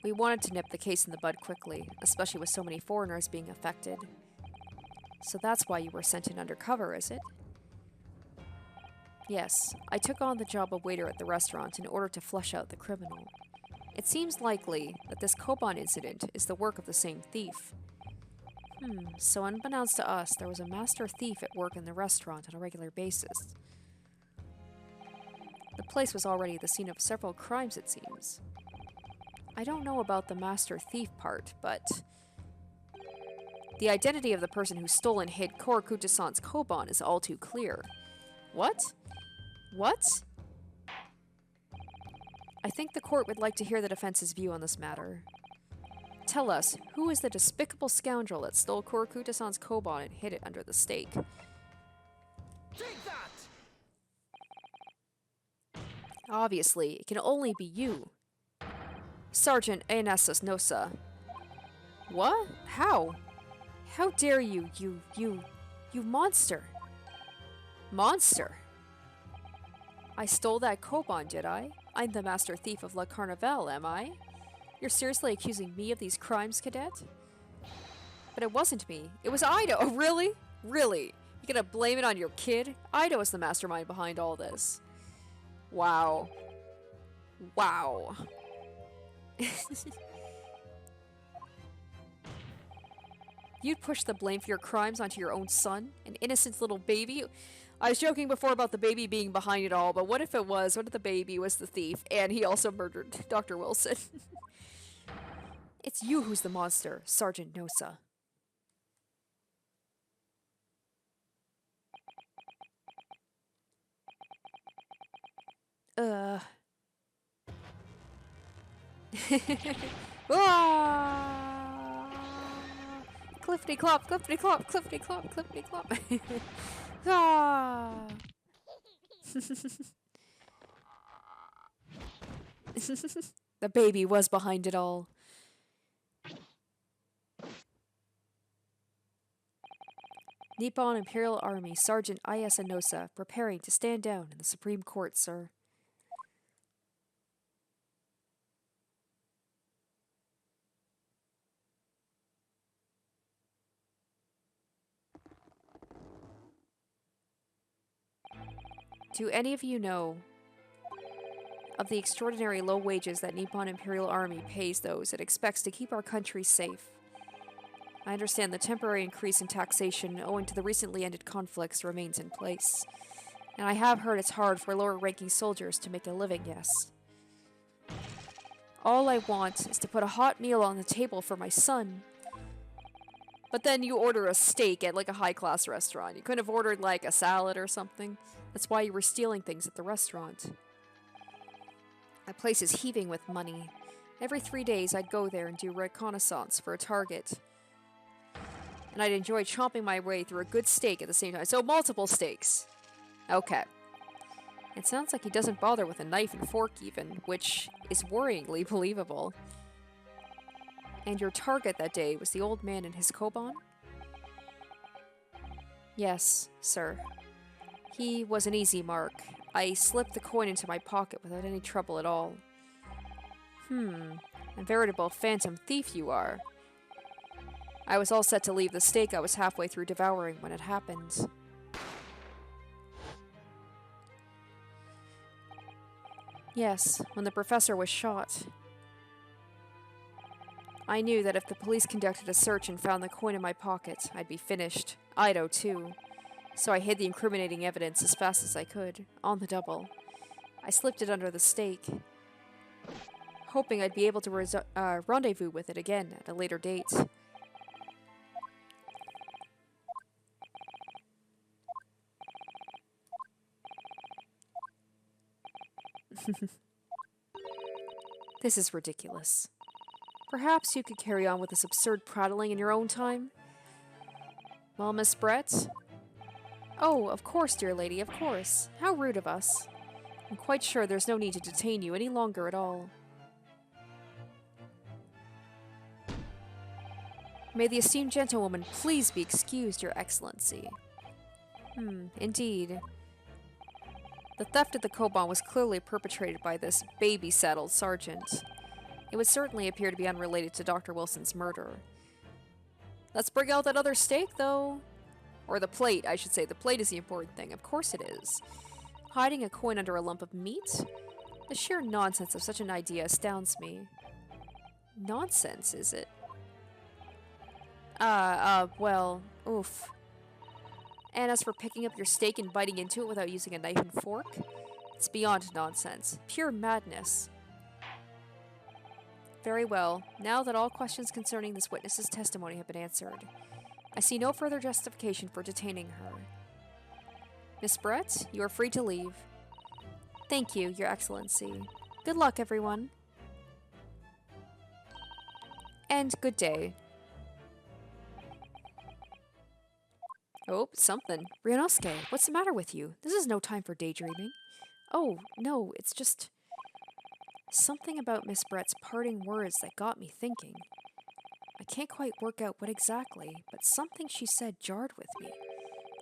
A: We wanted to nip the case in the bud quickly, especially with so many foreigners being affected. So that's why you were sent in undercover, is it? Yes, I took on the job of waiter at the restaurant in order to flush out the criminal. It seems likely that this Koban incident is the work of the same thief. So unbeknownst to us, there was a master thief at work in the restaurant on a regular basis. The place was already the scene of several crimes, it seems. I don't know about the master thief part, but the identity of the person who stole and hid Korakuta-san's Koban is all too clear. What? What? I think the court would like to hear the defense's view on this matter. Tell us, who is the despicable scoundrel that stole Korakuta-san's Koban and hid it under the stake?
B: Take that!
A: Obviously, it can only be you. Sergeant Aeneas Nosa. What? How? How dare you, you monster. Monster? I stole that Koban, did I? I'm the master thief of La Carnival, am I? You're seriously accusing me of these crimes, cadet? But it wasn't me. It was Ido. Oh, really? Really? You gonna blame it on your kid? Ido is the mastermind behind all this. Wow. Wow. You'd push the blame for your crimes onto your own son? An innocent little baby? I was joking before about the baby being behind it all, but what if the baby was the thief, and he also murdered Dr. Wilson? It's you who's the monster, Sergeant Nosa. Ah! Clippity clop, clippity clop, clippity clop, clippity clop. Ah! The baby was behind it all. Nippon Imperial Army Sergeant Ayasa Nosa, preparing to stand down in the Supreme Court, sir. Do any of you know of the extraordinary low wages that Nippon Imperial Army pays those it expects to keep our country safe? I understand the temporary increase in taxation owing to the recently ended conflicts remains in place. And I have heard it's hard for lower-ranking soldiers to make a living, yes. All I want is to put a hot meal on the table for my son. But then you order a steak at like a high-class restaurant. You couldn't have ordered like a salad or something. That's why you were stealing things at the restaurant. My place is heaving with money. Every 3 days I'd go there and do reconnaissance for a target. And I'd enjoy chomping my way through a good steak at the same time. So multiple steaks. Okay. It sounds like he doesn't bother with a knife and fork even, which is worryingly believable. And your target that day was the old man and his Koban? Yes, sir. He was an easy mark. I slipped the coin into my pocket without any trouble at all. A veritable phantom thief you are. I was all set to leave the steak I was halfway through devouring when it happened. Yes, when the professor was shot. I knew that if the police conducted a search and found the coin in my pocket, I'd be finished. Ido, too. So I hid the incriminating evidence as fast as I could, on the double. I slipped it under the steak, hoping I'd be able to rendezvous with it again at a later date. This is ridiculous. Perhaps you could carry on with this absurd prattling in your own time? Well, Miss Brett? Oh, of course, dear lady, of course. How rude of us. I'm quite sure there's no need to detain you any longer at all. May the esteemed gentlewoman please be excused, Your Excellency. Indeed. The theft of the koban was clearly perpetrated by this baby-saddled sergeant. It would certainly appear to be unrelated to Dr. Wilson's murder. Let's bring out that other steak, though. Or the plate, I should say. The plate is the important thing. Of course it is. Hiding a coin under a lump of meat? The sheer nonsense of such an idea astounds me. Nonsense, is it? Well, oof. And as for picking up your steak and biting into it without using a knife and fork? It's beyond nonsense. Pure madness. Very well. Now that all questions concerning this witness's testimony have been answered, I see no further justification for detaining her. Miss Brett, you are free to leave. Thank you, Your Excellency. Good luck, everyone. And good day. Oh, something. Ryunosuke, what's the matter with you? This is no time for daydreaming. Oh, no, it's just something about Miss Brett's parting words that got me thinking. I can't quite work out what exactly, but something she said jarred with me.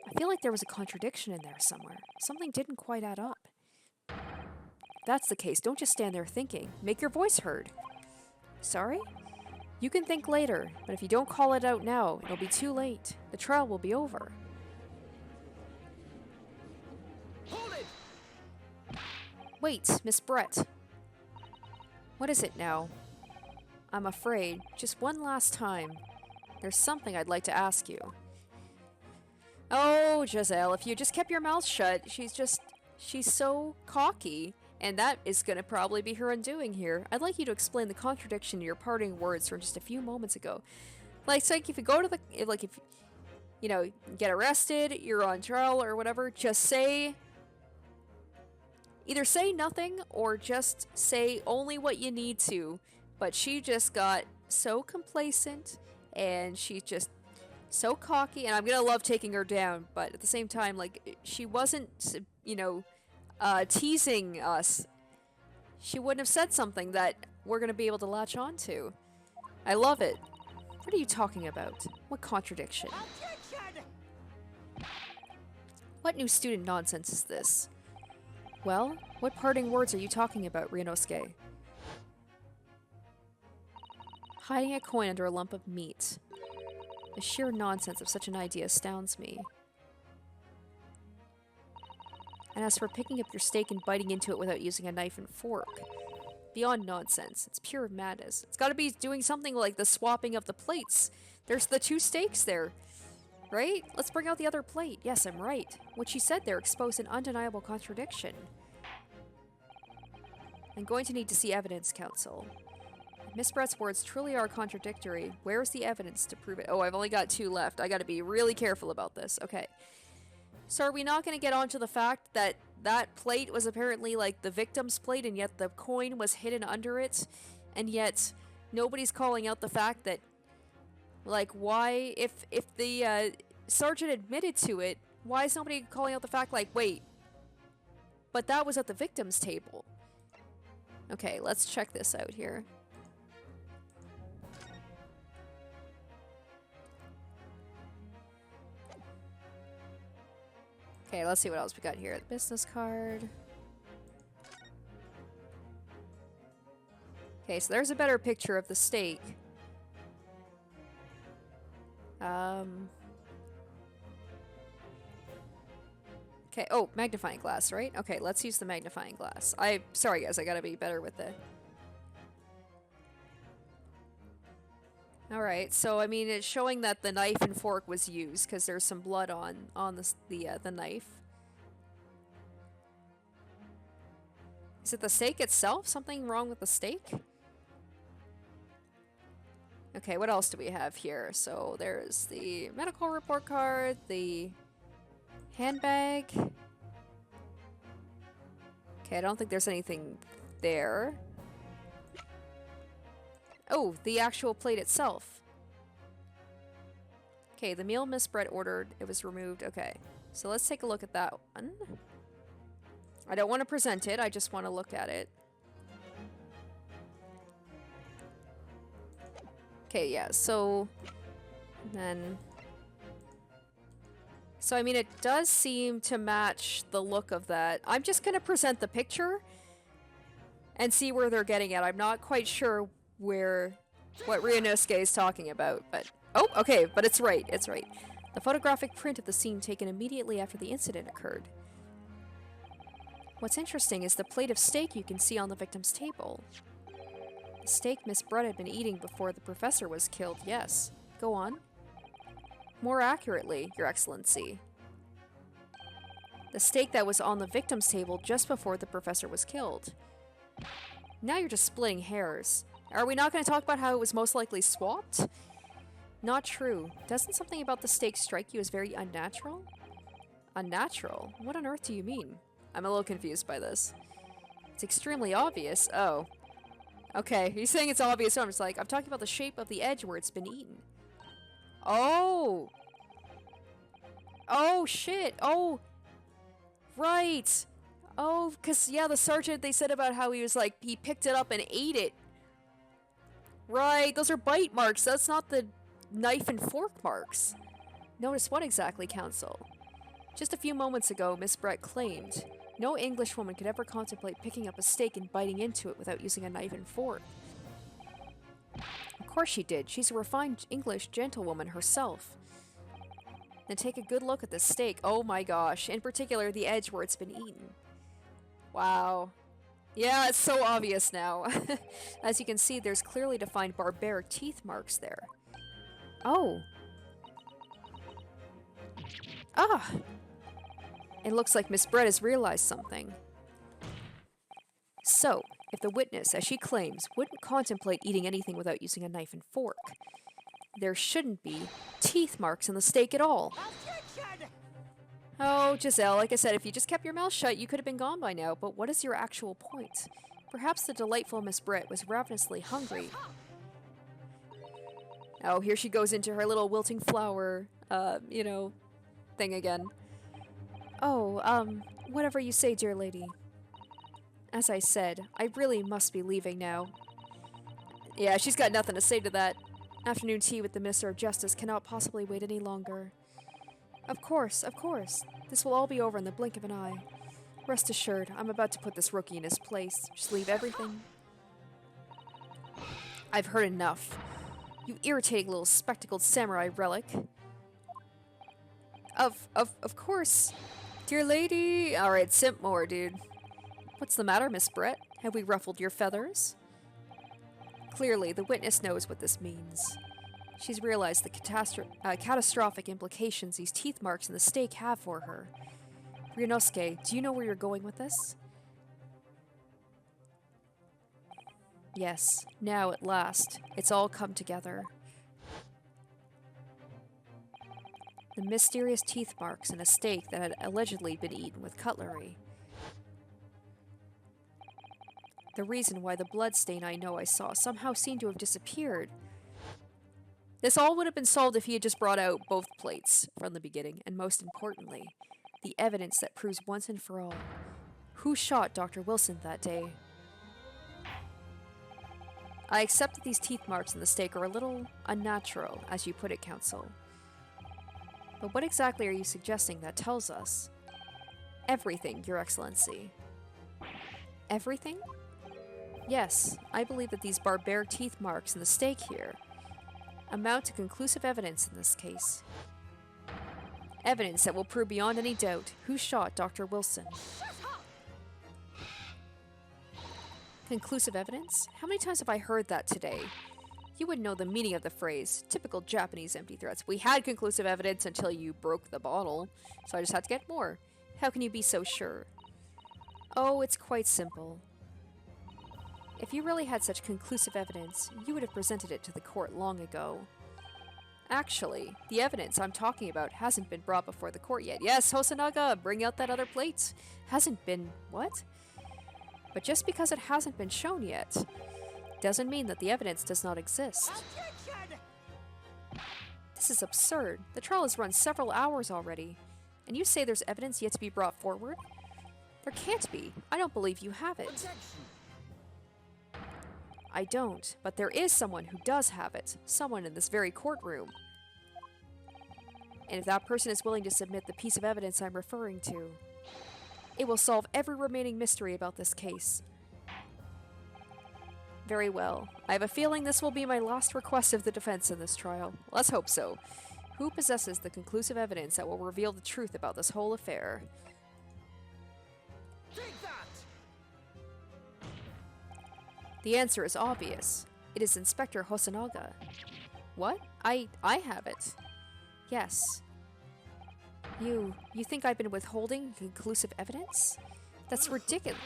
A: I feel like there was a contradiction in there somewhere. Something didn't quite add up. If that's the case, don't just stand there thinking. Make your voice heard. Sorry? You can think later, but if you don't call it out now, it'll be too late. The trial will be over.
B: Hold it!
A: Wait, Miss Brett. What is it now? I'm afraid, just one last time, there's something I'd like to ask you. Oh, Giselle, if you just kept your mouth shut, she's so cocky. And that is going to probably be her undoing here. I'd like you to explain the contradiction in your parting words from just a few moments ago. Like, it's like if you go to the... if you know, you get arrested, you're on trial or whatever, just say... Either say nothing or just say only what you need to. But she just got so complacent and she's just so cocky. And I'm going to love taking her down. But at the same time, like, she wasn't, you know... teasing us. She wouldn't have said something that we're going to be able to latch on to. I love it. What are you talking about? What contradiction?
B: Objection!
A: What new student nonsense is this? Well, what parting words are you talking about, Ryunosuke? Hiding a coin under a lump of meat. The sheer nonsense of such an idea astounds me. And as for picking up your steak and biting into it without using a knife and fork, beyond nonsense. It's pure madness. It's gotta be doing something like the swapping of the plates. There's the two steaks there, right? Let's bring out the other plate. Yes, I'm right. What she said there exposed an undeniable contradiction. I'm going to need to see evidence, Counsel. If Miss Brett's words truly are contradictory, where's the evidence to prove it? Oh, I've only got 2 left. I gotta be really careful about this. Okay. So are we not going to get onto the fact that that plate was apparently like the victim's plate and yet the coin was hidden under it? And yet nobody's calling out the fact that, like, why, if the sergeant admitted to it, why is nobody calling out the fact, like, wait, but that was at the victim's table? Okay, let's check this out here. Okay, let's see what else we got here. The business card. Okay, so there's a better picture of the steak. Okay, oh, magnifying glass, right? Okay, let's use the magnifying glass. Sorry guys, I gotta be better with the... Alright, so I mean, it's showing that the knife and fork was used because there's some blood on the knife. Is it the steak itself? Something wrong with the steak? Okay, what else do we have here? So there's the medical report card, the handbag. Okay, I don't think there's anything there. Oh, the actual plate itself. Okay, the meal Miss Brett ordered, it was removed. Okay, so let's take a look at that one. I don't want to present it, I just want to look at it. Okay, yeah, so And then... So, I mean, it does seem to match the look of that. I'm just going to present the picture and see where they're getting at. I'm not quite sure what Ryunosuke is talking about, but... Oh, okay, but it's right, it's right. The photographic print of the scene taken immediately after the incident occurred. What's interesting is the plate of steak you can see on the victim's table. The steak Miss Brett had been eating before the professor was killed, yes. Go on. More accurately, Your Excellency. The steak that was on the victim's table just before the professor was killed. Now you're just splitting hairs. Are we not going to talk about how it was most likely swapped? Not true. Doesn't something about the steak strike you as very unnatural? Unnatural? What on earth do you mean? I'm a little confused by this. It's extremely obvious. Oh. Okay, he's saying it's obvious, so I'm just like, I'm talking about the shape of the edge where it's been eaten. Oh! Oh, shit! Oh! Right! Oh, because, yeah, the sergeant, they said about how he was like, he picked it up and ate it. Right, those are bite marks. That's not the knife and fork marks. Notice what exactly, Counsel? Just a few moments ago, Miss Brett claimed no English woman could ever contemplate picking up a steak and biting into it without using a knife and fork. Of course she did. She's a refined English gentlewoman herself. Then take a good look at this steak. Oh my gosh. In particular, the edge where it's been eaten. Wow. Yeah, it's so obvious now. As you can see, there's clearly defined barbaric teeth marks there. Oh. Ah. It looks like Miss Brett has realized something. So, if the witness, as she claims, wouldn't contemplate eating anything without using a knife and fork, there shouldn't be teeth marks in the steak at all. Oh, Giselle, like I said, if you just kept your mouth shut, you could have been gone by now, but what is your actual point? Perhaps the delightful Miss Brett was ravenously hungry. Oh, here she goes into her little wilting flower, you know, thing again. Oh, whatever you say, dear lady. As I said, I really must be leaving now. Yeah, she's got nothing to say to that. Afternoon tea with the Minister of Justice cannot possibly wait any longer. Of course, of course. This will all be over in the blink of an eye. Rest assured, I'm about to put this rookie in his place. Just leave everything. I've heard enough. You irritating little spectacled samurai relic. Of course. Dear lady. Alright, simp more, dude. What's the matter, Miss Brett? Have we ruffled your feathers? Clearly, the witness knows what this means. She's realized the catastrophic implications these teeth marks in the steak have for her. Ryunosuke, do you know where you're going with this? Yes, now at last, it's all come together. The mysterious teeth marks in a steak that had allegedly been eaten with cutlery. The reason why the blood stain I know I saw somehow seemed to have disappeared. This all would have been solved if he had just brought out both plates from the beginning, and most importantly, the evidence that proves once and for all who shot Dr. Wilson that day. I accept that these teeth marks in the steak are a little unnatural, as you put it, Counsel. But what exactly are you suggesting that tells us? Everything, Your Excellency. Everything? Yes, I believe that these barbaric teeth marks in the steak here amount to conclusive evidence in this case. Evidence that will prove beyond any doubt who shot Dr. Wilson. Conclusive evidence? How many times have I heard that today? You wouldn't know the meaning of the phrase. Typical Japanese empty threats. We had conclusive evidence until you broke the bottle, so I just had to get more. How can you be so sure? Oh, it's quite simple. If you really had such conclusive evidence, you would have presented it to the court long ago. Actually, the evidence I'm talking about hasn't been brought before the court yet. Yes, Hosonaga, bring out that other plate. Hasn't been... what? But just because it hasn't been shown yet, doesn't mean that the evidence does not exist. This is absurd. The trial has run several hours already, and you say there's evidence yet to be brought forward? There can't be. I don't believe you have it. I don't, but there is someone who does have it. Someone in this very courtroom. And if that person is willing to submit the piece of evidence I'm referring to, it will solve every remaining mystery about this case. Very well. I have a feeling this will be my last request of the defense in this trial. Let's hope so. Who possesses the conclusive evidence that will reveal the truth about this whole affair?
B: Take that!
A: The answer is obvious. It is Inspector Hosonaga. What? I have it. Yes. You think I've been withholding conclusive evidence? That's ridiculous.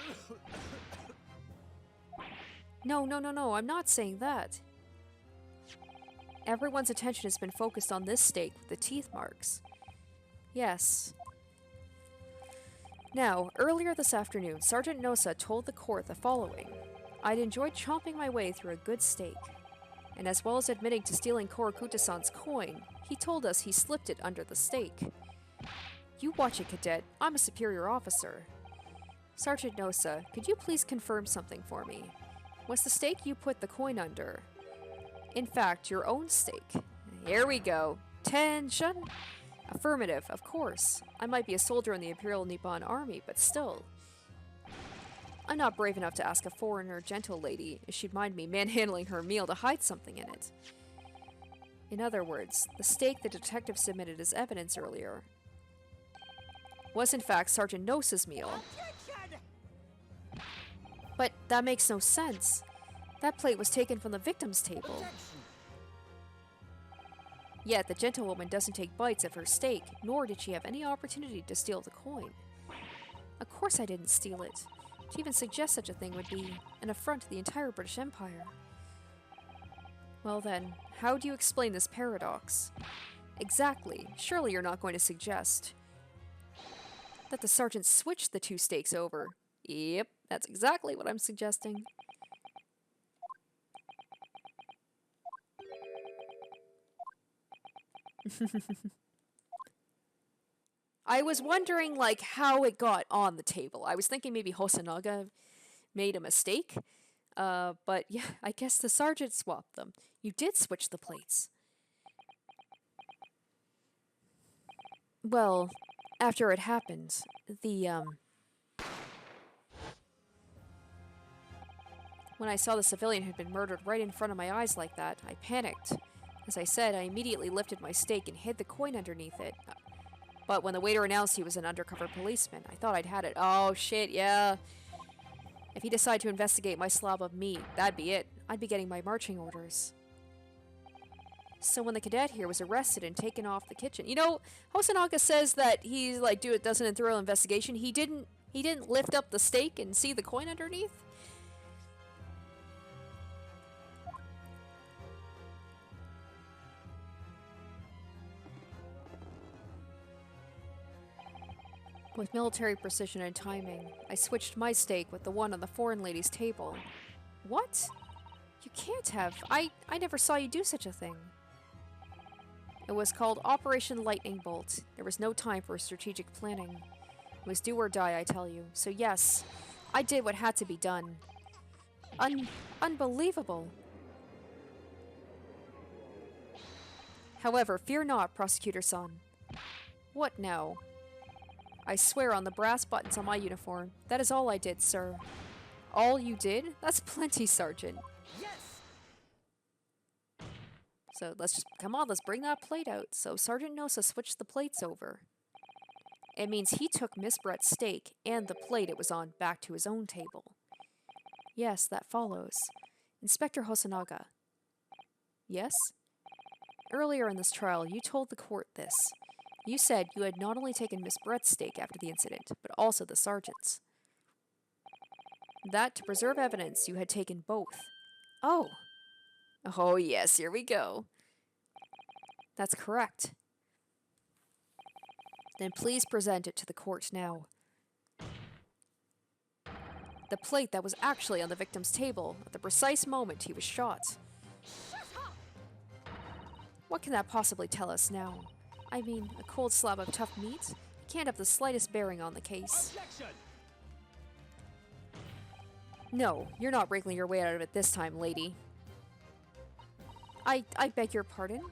A: No, I'm not saying that. Everyone's attention has been focused on this stake with the teeth marks. Yes. Now, earlier this afternoon, Sergeant Nosa told the court the following. I'd enjoyed chomping my way through a good steak. And as well as admitting to stealing Korokuta-san's coin, he told us he slipped it under the steak. You watch it, cadet. I'm a superior officer. Sergeant Nosa, could you please confirm something for me? Was the steak you put the coin under, in fact, your own steak? Here we go. Tension! Affirmative, of course. I might be a soldier in the Imperial Nippon Army, but still. I'm not brave enough to ask a foreigner gentle lady if she'd mind me manhandling her meal to hide something in it. In other words, the steak the detective submitted as evidence earlier was in fact Sergeant Nosa's meal.
B: Objection!
A: But that makes no sense. That plate was taken from the victim's table.
B: Objection!
A: Yet the gentlewoman doesn't take bites of her steak, nor did she have any opportunity to steal the coin. Of course I didn't steal it. To even suggest such a thing would be an affront to the entire British Empire. Well then, how do you explain this paradox? Exactly. Surely you're not going to suggest that the sergeant switched the two steaks over. Yep, that's exactly what I'm suggesting. I was wondering, like, how it got on the table. I was thinking maybe Hosonaga made a mistake. But yeah, I guess the sergeant swapped them. You did switch the plates. Well, after it happened, when I saw the civilian had been murdered right in front of my eyes like that, I panicked. As I said, I immediately lifted my steak and hid the coin underneath it. But when the waiter announced he was an undercover policeman, I thought I'd had it. Oh shit, yeah. If he decided to investigate my slab of meat, that'd be it. I'd be getting my marching orders. So when the cadet here was arrested and taken off the kitchen, you know, Hosonaga says that he's like doesn't a thorough investigation. He didn't lift up the steak and see the coin underneath. With military precision and timing, I switched my steak with the one on the foreign lady's table. What? You can't have. I never saw you do such a thing. It was called Operation Lightning Bolt. There was no time for strategic planning. It was do or die, I tell you. So yes, I did what had to be done. Unbelievable. However, fear not, Prosecutor-san. What now? I swear on the brass buttons on my uniform. That is all I did, sir. All you did? That's plenty, Sergeant.
B: Yes!
A: So let's bring that plate out. So Sergeant Nosa switched the plates over. It means he took Miss Brett's steak and the plate it was on back to his own table. Yes, that follows. Inspector Hosonaga. Yes? Earlier in this trial, you told the court this. You said you had not only taken Miss Brett's steak after the incident, but also the sergeant's. That, to preserve evidence, you had taken both. Oh. Oh yes, here we go. That's correct. Then please present it to the court now. The plate that was actually on the victim's table at the precise moment he was shot. What can that possibly tell us now? I mean, a cold slab of tough meat? It can't have the slightest bearing on the case.
B: Objection!
A: No, you're not wriggling your way out of it this time, lady. I beg your pardon?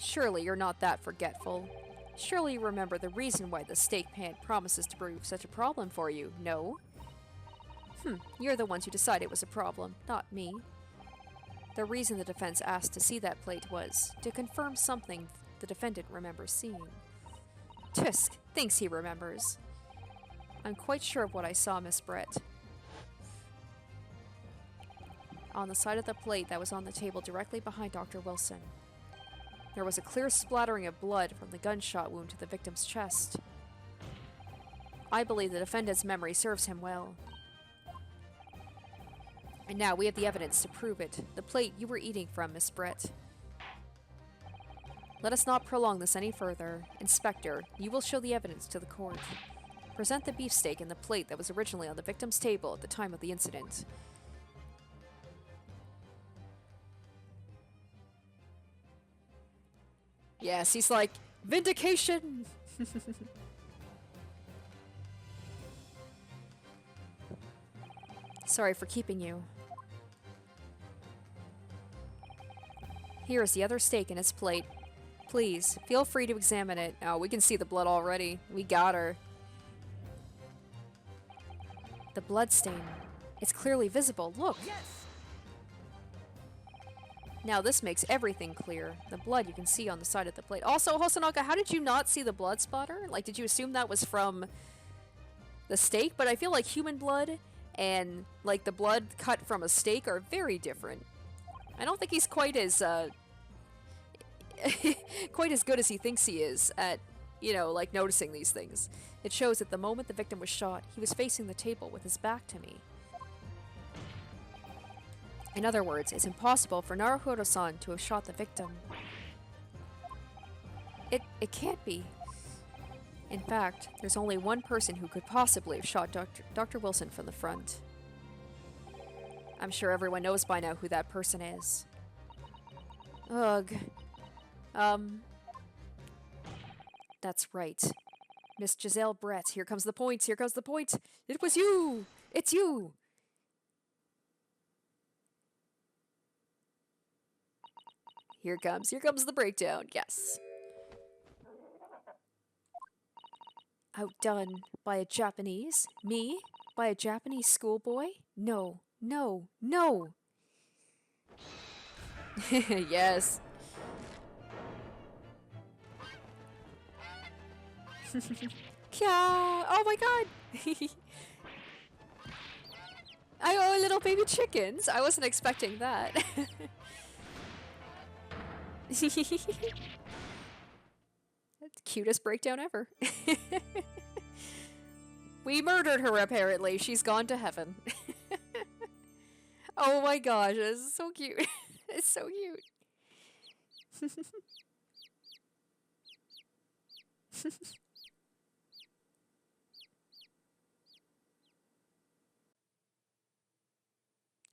A: Surely you're not that forgetful. Surely you remember the reason why the steak pan promises to prove such a problem for you, no? You're the ones who decided it was a problem, not me. The reason the defense asked to see that plate was to confirm something the defendant remembers seeing. Tusk thinks he remembers. I'm quite sure of what I saw, Miss Brett. On the side of the plate that was on the table directly behind Dr. Wilson, there was a clear splattering of blood from the gunshot wound to the victim's chest. I believe the defendant's memory serves him well. And now we have the evidence to prove it. The plate you were eating from, Miss Brett. Let us not prolong this any further. Inspector, you will show the evidence to the court. Present the beefsteak and the plate that was originally on the victim's table at the time of the incident. Yes, he's like, vindication! Sorry for keeping you. Here is the other steak in its plate. Please, feel free to examine it. Oh, we can see the blood already. We got her. The blood stain. It's clearly visible. Look!
B: Yes!
A: Now this makes everything clear. The blood you can see on the side of the plate. Also, Hosonoka, how did you not see the blood splatter? Like, did you assume that was from the steak? But I feel like human blood and, like, the blood cut from a steak are very different. I don't think he's quite as, quite as good as he thinks he is at, you know, like, noticing these things. It shows that the moment the victim was shot, he was facing the table with his back to me. In other words, it's impossible for Naruhodo-san to have shot the victim. It can't be. In fact, there's only one person who could possibly have shot Dr. Wilson from the front. I'm sure everyone knows by now who that person is. Ugh. That's right. Miss Giselle Brett, here comes the point, here comes the point! It was you! It's you! Here comes the breakdown, yes. Outdone by a Japanese? Me? By a Japanese schoolboy? No, no, no! Yes. Kya! Oh my god! Oh, little baby chickens! I wasn't expecting that. That's the cutest breakdown ever. We murdered her, apparently. She's gone to heaven. Oh my gosh, this is so cute. It's so cute.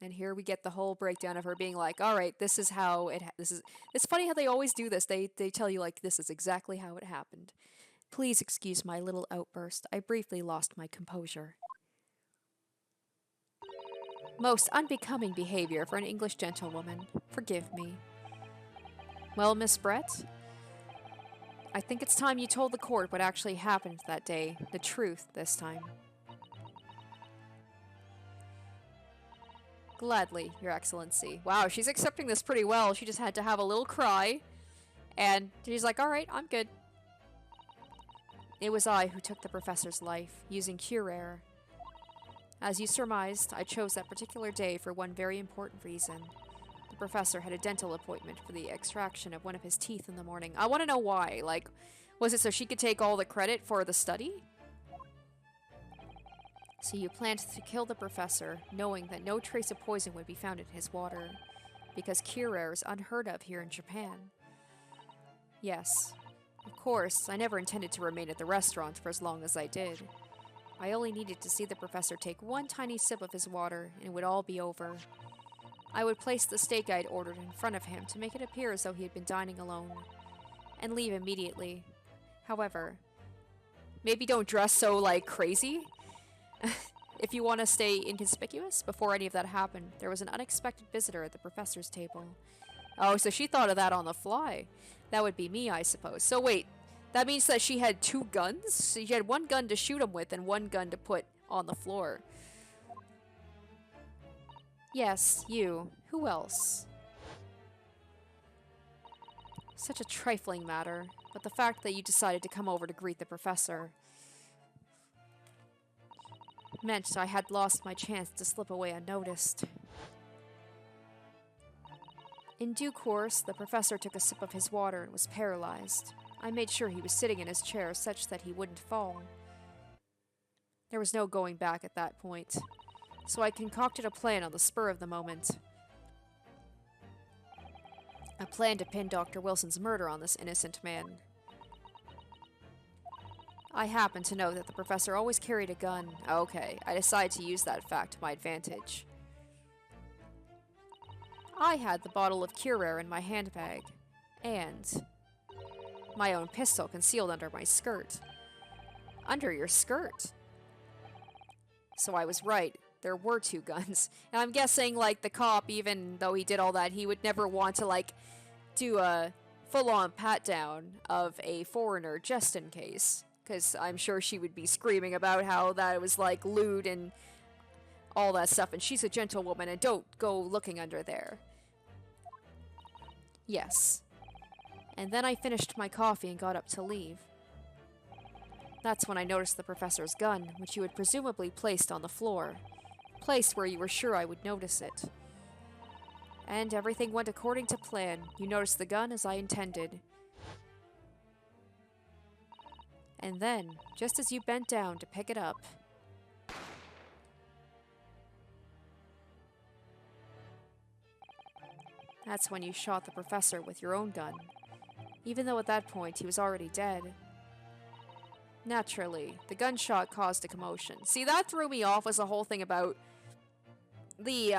A: And here we get the whole breakdown of her being like, all right, this is how it's funny how they always do this. They tell you, like, this is exactly how it happened. Please excuse my little outburst. I briefly lost my composure. Most unbecoming behavior for an English gentlewoman. Forgive me. Well, Miss Brett, I think it's time you told the court what actually happened that day. The truth this time. Gladly, Your Excellency. Wow, she's accepting this pretty well. She just had to have a little cry. And she's like, alright, I'm good. It was I who took the professor's life, using cure air. As you surmised, I chose that particular day for one very important reason. The professor had a dental appointment for the extraction of one of his teeth in the morning. I want to know why. Like, was it so she could take all the credit for the study? So you planned to kill the professor, knowing that no trace of poison would be found in his water, because cure air is unheard of here in Japan. Yes. Of course, I never intended to remain at the restaurant for as long as I did. I only needed to see the professor take one tiny sip of his water, and it would all be over. I would place the steak I'd ordered in front of him to make it appear as though he had been dining alone, and leave immediately. However, maybe don't dress so, like, crazy. If you want to stay inconspicuous, before any of that happened, there was an unexpected visitor at the professor's table. Oh, so she thought of that on the fly. That would be me, I suppose. So wait, that means that she had 2 guns? She had 1 gun to shoot him with and 1 gun to put on the floor. Yes, you. Who else? Such a trifling matter, but the fact that you decided to come over to greet the professor meant I had lost my chance to slip away unnoticed. In due course, the professor took a sip of his water and was paralyzed. I made sure he was sitting in his chair such that he wouldn't fall. There was no going back at that point, so I concocted a plan on the spur of the moment. A plan to pin Dr. Wilson's murder on this innocent man. I happened to know that the professor always carried a gun. Okay, I decided to use that fact to my advantage. I had the bottle of cure air in my handbag, and my own pistol concealed under my skirt. Under your skirt? So I was right. There were 2 guns. And I'm guessing, like, the cop, even though he did all that, he would never want to, like, do a full-on pat-down of a foreigner just in case. Because I'm sure she would be screaming about how that was, like, lewd and all that stuff. And she's a gentlewoman, and don't go looking under there. Yes. And then I finished my coffee and got up to leave. That's when I noticed the professor's gun, which you had presumably placed on the floor. Placed where you were sure I would notice it. And everything went according to plan. You noticed the gun as I intended. And then, just as you bent down to pick it up, that's when you shot the professor with your own gun. Even though at that point he was already dead. Naturally, the gunshot caused a commotion. See, that threw me off, was the whole thing about the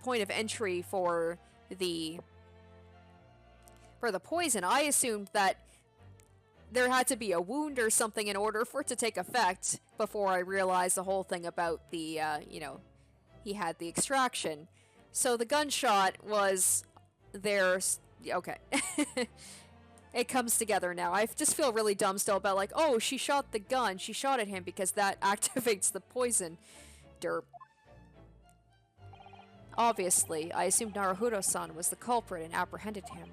A: point of entry for the poison. I assumed that there had to be a wound or something in order for it to take effect before I realized the whole thing about the, you know, he had the extraction. So the gunshot was there. Okay. It comes together now. I just feel really dumb still about, like, oh, she shot the gun. She shot at him because that activates the poison. Derp. Obviously, I assumed Naruhodo-san was the culprit and apprehended him.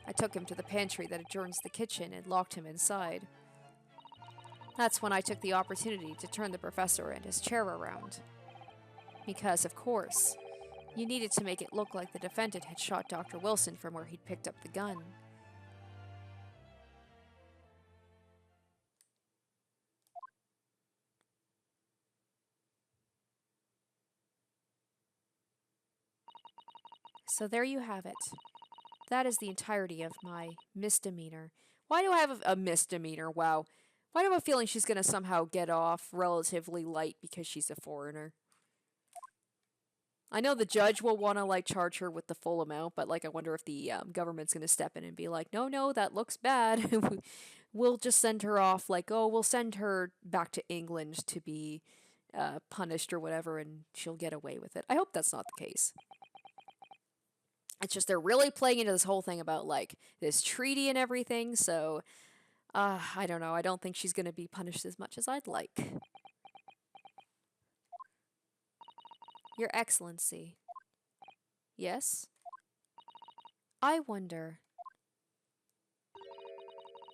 A: I took him to the pantry that adjoins the kitchen and locked him inside. That's when I took the opportunity to turn the professor and his chair around. Because, of course, you needed to make it look like the defendant had shot Dr. Wilson from where he'd picked up the gun. So there you have it. That is the entirety of my misdemeanor. Why do I have a misdemeanor? Wow. Why do I have a feeling she's going to somehow get off relatively light because she's a foreigner? I know the judge will want to, like, charge her with the full amount, but, like, I wonder if the government's going to step in and be like, no, that looks bad. We'll just send her off, like, oh, we'll send her back to England to be punished or whatever, and she'll get away with it. I hope that's not the case. It's just they're really playing into this whole thing about, like, this treaty and everything, so I don't know. I don't think she's going to be punished as much as I'd like. Your Excellency. Yes? I wonder.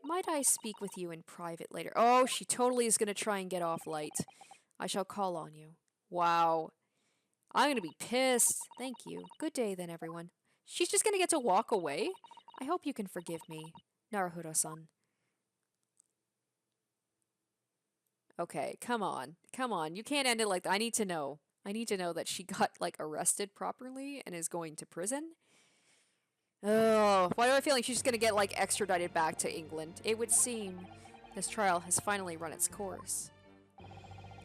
A: Might I speak with you in private later? Oh, she totally is going to try and get off light. I shall call on you. Wow. I'm going to be pissed. Thank you. Good day then, everyone. She's just going to get to walk away? I hope you can forgive me, Naruhodo-san. Okay, come on. Come on. You can't end it like that. I need to know. I need to know that she got, like, arrested properly and is going to prison. Oh, why do I feel like she's just going to get, like, extradited back to England? It would seem this trial has finally run its course.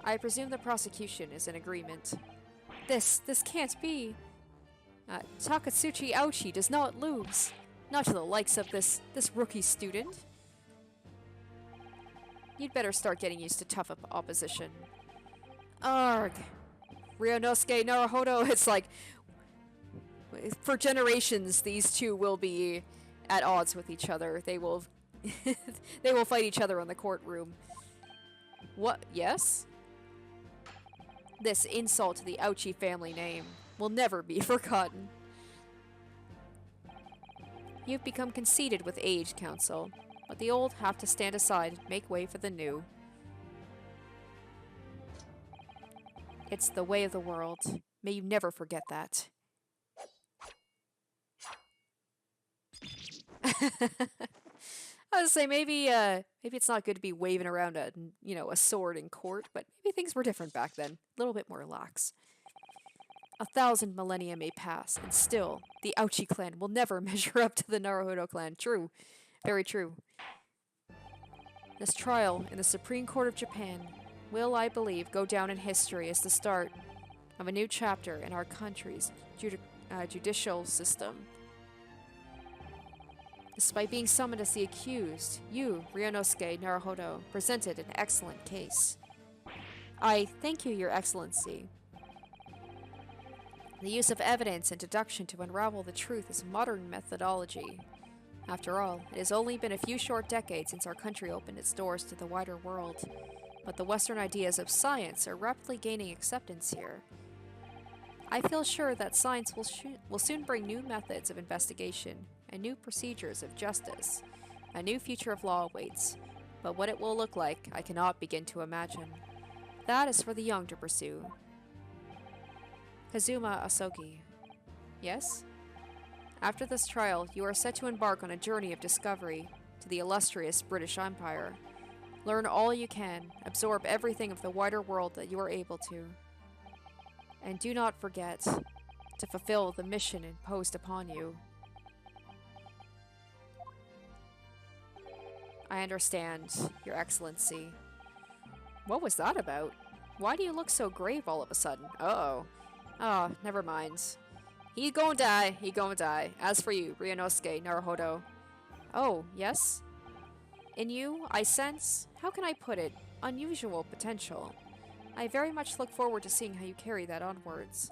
A: I presume the prosecution is in agreement. This can't be. Takatsuchi Aochi does not lose. Not to the likes of this rookie student. You'd better start getting used to tough opposition. Arg. Ryunosuke Naruhodo, it's like, for generations, these two will be at odds with each other. They will they will fight each other in the courtroom. What? Yes? This insult to the Ouchi family name will never be forgotten. You've become conceited with age, Council, but the old have to stand aside and make way for the new. It's the way of the world. May you never forget that. I was say maybe it's not good to be waving around a sword in court, but maybe things were different back then, a little bit more lax. 1,000 millennia may pass, and still, the Ouchi clan will never measure up to the Naruhodo clan. True. Very true. This trial in the Supreme Court of Japan will, I believe, go down in history as the start of a new chapter in our country's judicial system. Despite being summoned as the accused, you, Ryunosuke Naruhodo, presented an excellent case. I thank you, Your Excellency. The use of evidence and deduction to unravel the truth is modern methodology. After all, it has only been a few short decades since our country opened its doors to the wider world, but the Western ideas of science are rapidly gaining acceptance here. I feel sure that science will soon bring new methods of investigation and new procedures of justice. A new future of law awaits, but what it will look like, I cannot begin to imagine. That is for the young to pursue. Kazuma Asogi. Yes? After this trial, you are set to embark on a journey of discovery to the illustrious British Empire. Learn all you can, absorb everything of the wider world that you are able to. And do not forget to fulfill the mission imposed upon you. I understand, Your Excellency. What was that about? Why do you look so grave all of a sudden? Uh-oh. Oh, never mind. He gon' die, he gon' die. As for you, Ryunosuke Naruhodo. Oh, yes? In you, I sense, how can I put it, unusual potential. I very much look forward to seeing how you carry that onwards.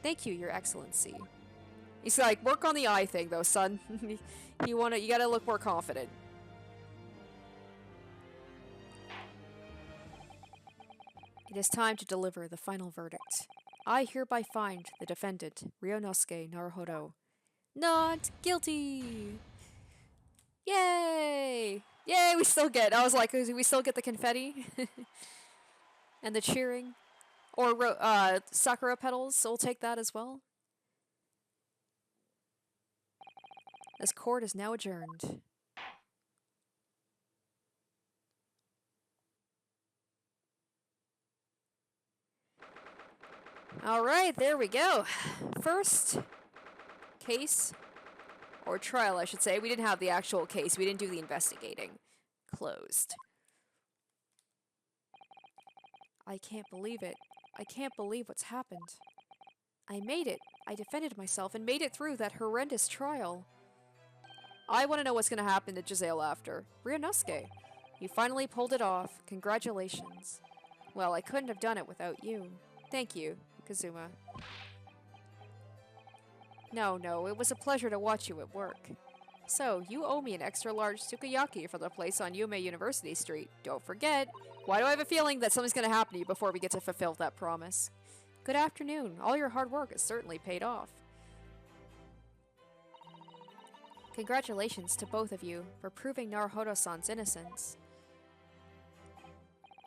A: Thank you, Your Excellency. He's like, work on the eye thing though, son. You gotta look more confident. It is time to deliver the final verdict. I hereby find the defendant, Ryunosuke Naruhodo, not guilty! Yay! Yay, we still get, I was like, we still get the confetti? And the cheering? Or, sakura petals, we'll take that as well. This court is now adjourned. Alright, there we go. First case, or trial I should say. We didn't have the actual case, we didn't do the investigating. Closed. I can't believe it. I can't believe what's happened. I made it. I defended myself and made it through that horrendous trial. I want to know what's going to happen to Giselle after. Ryunosuke, you finally pulled it off. Congratulations. Well, I couldn't have done it without you. Thank you, Kazuma. No, it was a pleasure to watch you at work. So, you owe me an extra large sukiyaki for the place on Yume University Street. Don't forget. Why do I have a feeling that something's going to happen to you before we get to fulfill that promise? Good afternoon. All your hard work has certainly paid off. Congratulations to both of you for proving Naruhodo-san's innocence.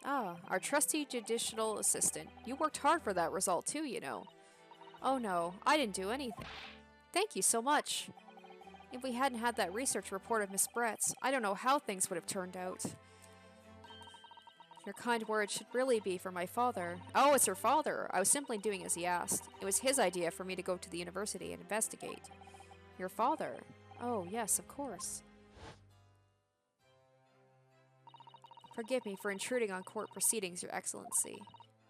A: Ah, our trusty judicial assistant. You worked hard for that result too, you know. Oh no, I didn't do anything. Thank you so much. If we hadn't had that research report of Miss Brett's, I don't know how things would have turned out. Your kind words should really be for my father. Oh, it's her father. I was simply doing as he asked. It was his idea for me to go to the university and investigate. Your father? Oh, yes, of course. Forgive me for intruding on court proceedings, Your Excellency.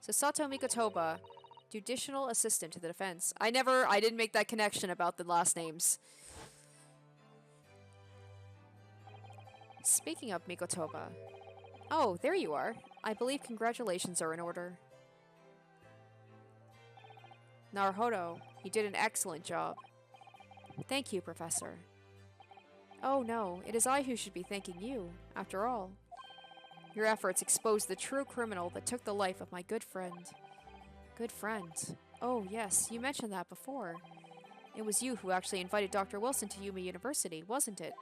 A: Susato Mikotoba, judicial assistant to the defense. I didn't make that connection about the last names. Speaking of Mikotoba. Oh, there you are. I believe congratulations are in order. Naruhodo, you did an excellent job. Thank you, Professor. Oh no, it is I who should be thanking you, after all. Your efforts exposed the true criminal that took the life of my good friend. Good friend. Oh yes, you mentioned that before. It was you who actually invited Dr. Wilson to Yuma University, wasn't it?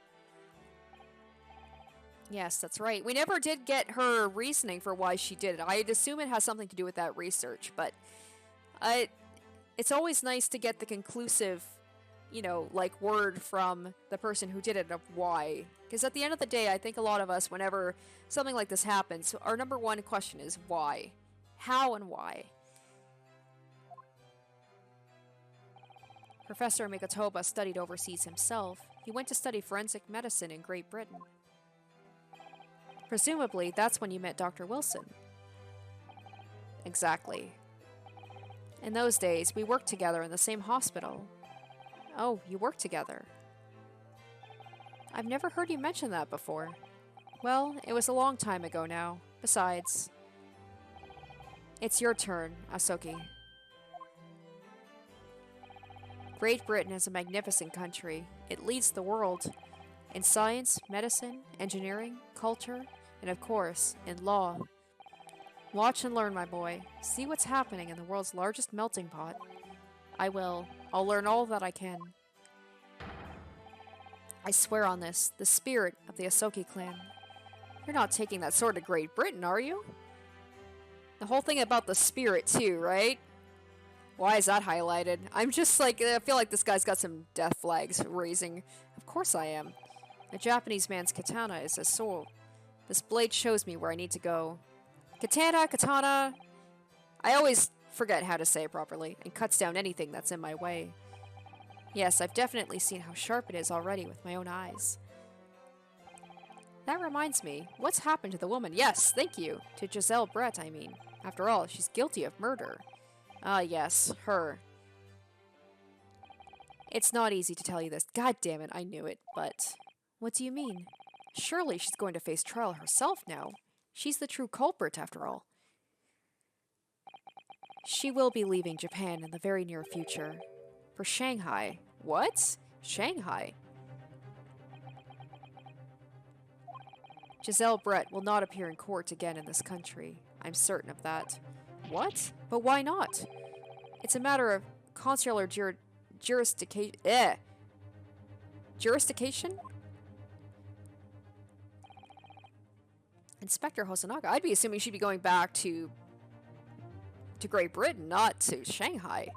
A: Yes, that's right. We never did get her reasoning for why she did it. I'd assume it has something to do with that research, but I, it's always nice to get the conclusive, like word from the person who did it of why. Because at the end of the day, I think a lot of us, whenever something like this happens, our number one question is why? How and why? Professor Mikotoba studied overseas himself. He went to study forensic medicine in Great Britain. Presumably, that's when you met Dr. Wilson. Exactly. In those days, we worked together in the same hospital. Oh, you worked together. I've never heard you mention that before. Well, it was a long time ago now. Besides, it's your turn, Asoki. Great Britain is a magnificent country. It leads the world in science, medicine, engineering, culture, and of course, in law. Watch and learn, my boy. See what's happening in the world's largest melting pot. I will. I'll learn all that I can. I swear on this, the spirit of the Asoki clan. You're not taking that sword to Great Britain, are you? The whole thing about the spirit too, right? Why is that highlighted? I'm just like, I feel like this guy's got some death flags raising. Of course I am. A Japanese man's katana is a soul. This blade shows me where I need to go. Katana, katana. I always forget how to say it properly, and cuts down anything that's in my way. Yes, I've definitely seen how sharp it is already with my own eyes. That reminds me, what's happened to the woman? Yes, thank you. To Giselle Brett, I mean. After all, she's guilty of murder. Ah, yes, her. It's not easy to tell you this. God damn it, I knew it. But what do you mean? Surely she's going to face trial herself now. She's the true culprit, after all. She will be leaving Japan in the very near future. For Shanghai. What? Shanghai? Giselle Brett will not appear in court again in this country. I'm certain of that. What? But why not? It's a matter of consular jurisdiction. Jurisdiction? Inspector Hosonaga. I'd be assuming she'd be going back to Great Britain, not to Shanghai.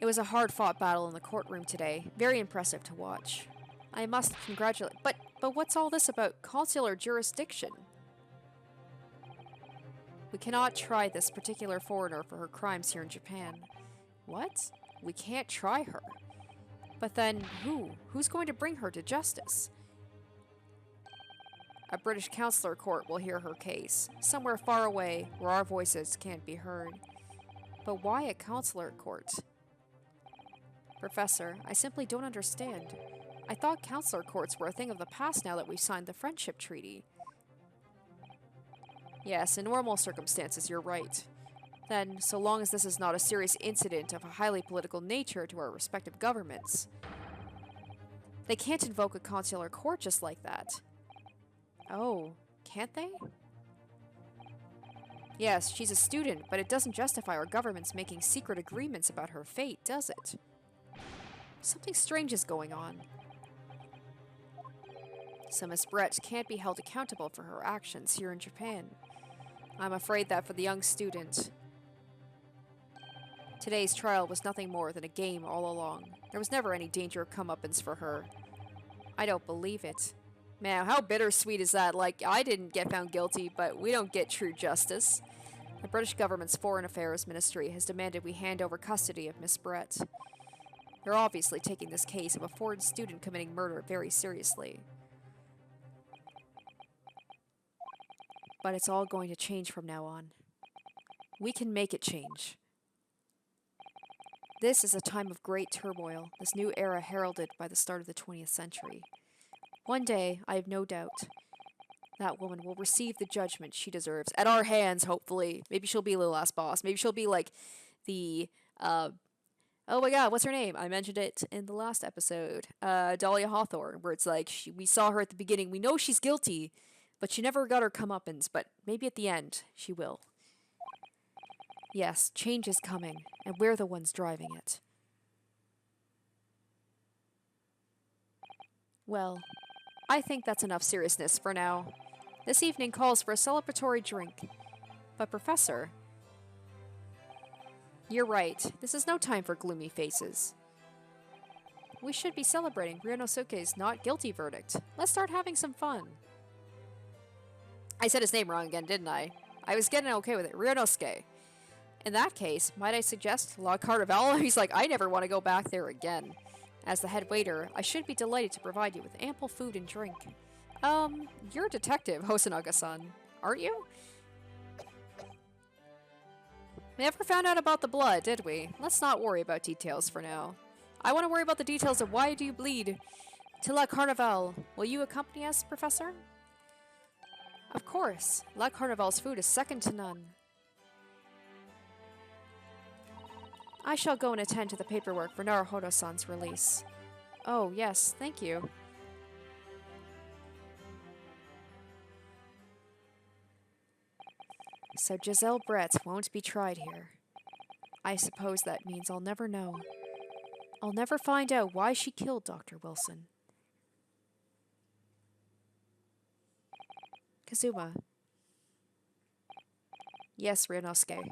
A: It was a hard-fought battle in the courtroom today. Very impressive to watch. I must congratulate... But what's all this about consular jurisdiction? We cannot try this particular foreigner for her crimes here in Japan. What? We can't try her. But then, who? Who's going to bring her to justice? A British consular court will hear her case, somewhere far away where our voices can't be heard. But why a consular court? Professor, I simply don't understand. I thought consular courts were a thing of the past now that we've signed the Friendship Treaty. Yes, in normal circumstances, you're right. Then, so long as this is not a serious incident of a highly political nature to our respective governments, they can't invoke a consular court just like that. Oh, can't they? Yes, she's a student, but it doesn't justify our governments making secret agreements about her fate, does it? Something strange is going on. So Miss Brett can't be held accountable for her actions here in Japan. I'm afraid that for the young student, today's trial was nothing more than a game all along. There was never any danger of comeuppance for her. I don't believe it. Man, how bittersweet is that? Like, I didn't get found guilty, but we don't get true justice. The British government's Foreign Affairs Ministry has demanded we hand over custody of Miss Brett. They're obviously taking this case of a foreign student committing murder very seriously. But it's all going to change from now on. We can make it change. This is a time of great turmoil, this new era heralded by the start of the 20th century. One day, I have no doubt, that woman will receive the judgment she deserves. At our hands, hopefully. Maybe she'll be the last boss. Maybe she'll be like the Oh my god, what's her name? I mentioned it in the last episode. Dahlia Hawthorne, where it's like we saw her at the beginning. We know she's guilty, but she never got her comeuppance. But maybe at the end, she will. Yes, change is coming, and we're the ones driving it. Well, I think that's enough seriousness for now. This evening calls for a celebratory drink. But Professor, you're right. This is no time for gloomy faces. We should be celebrating Ryunosuke's not guilty verdict. Let's start having some fun. I said his name wrong again, didn't I? I was getting okay with it. Ryunosuke. In that case, might I suggest La Carnival? He's like, I never want to go back there again. As the head waiter, I should be delighted to provide you with ample food and drink. You're a detective, Hosonaga-san, aren't you? We never found out about the blood, did we? Let's not worry about details for now. I want to worry about the details of why do you bleed. To La Carnival, will you accompany us, Professor? Of course. La Carnival's food is second to none. I shall go and attend to the paperwork for Naruhodo-san's release. Oh, yes, thank you. So Giselle Brett won't be tried here. I suppose that means I'll never know. I'll never find out why she killed Dr. Wilson. Kazuma. Yes, Ryunosuke.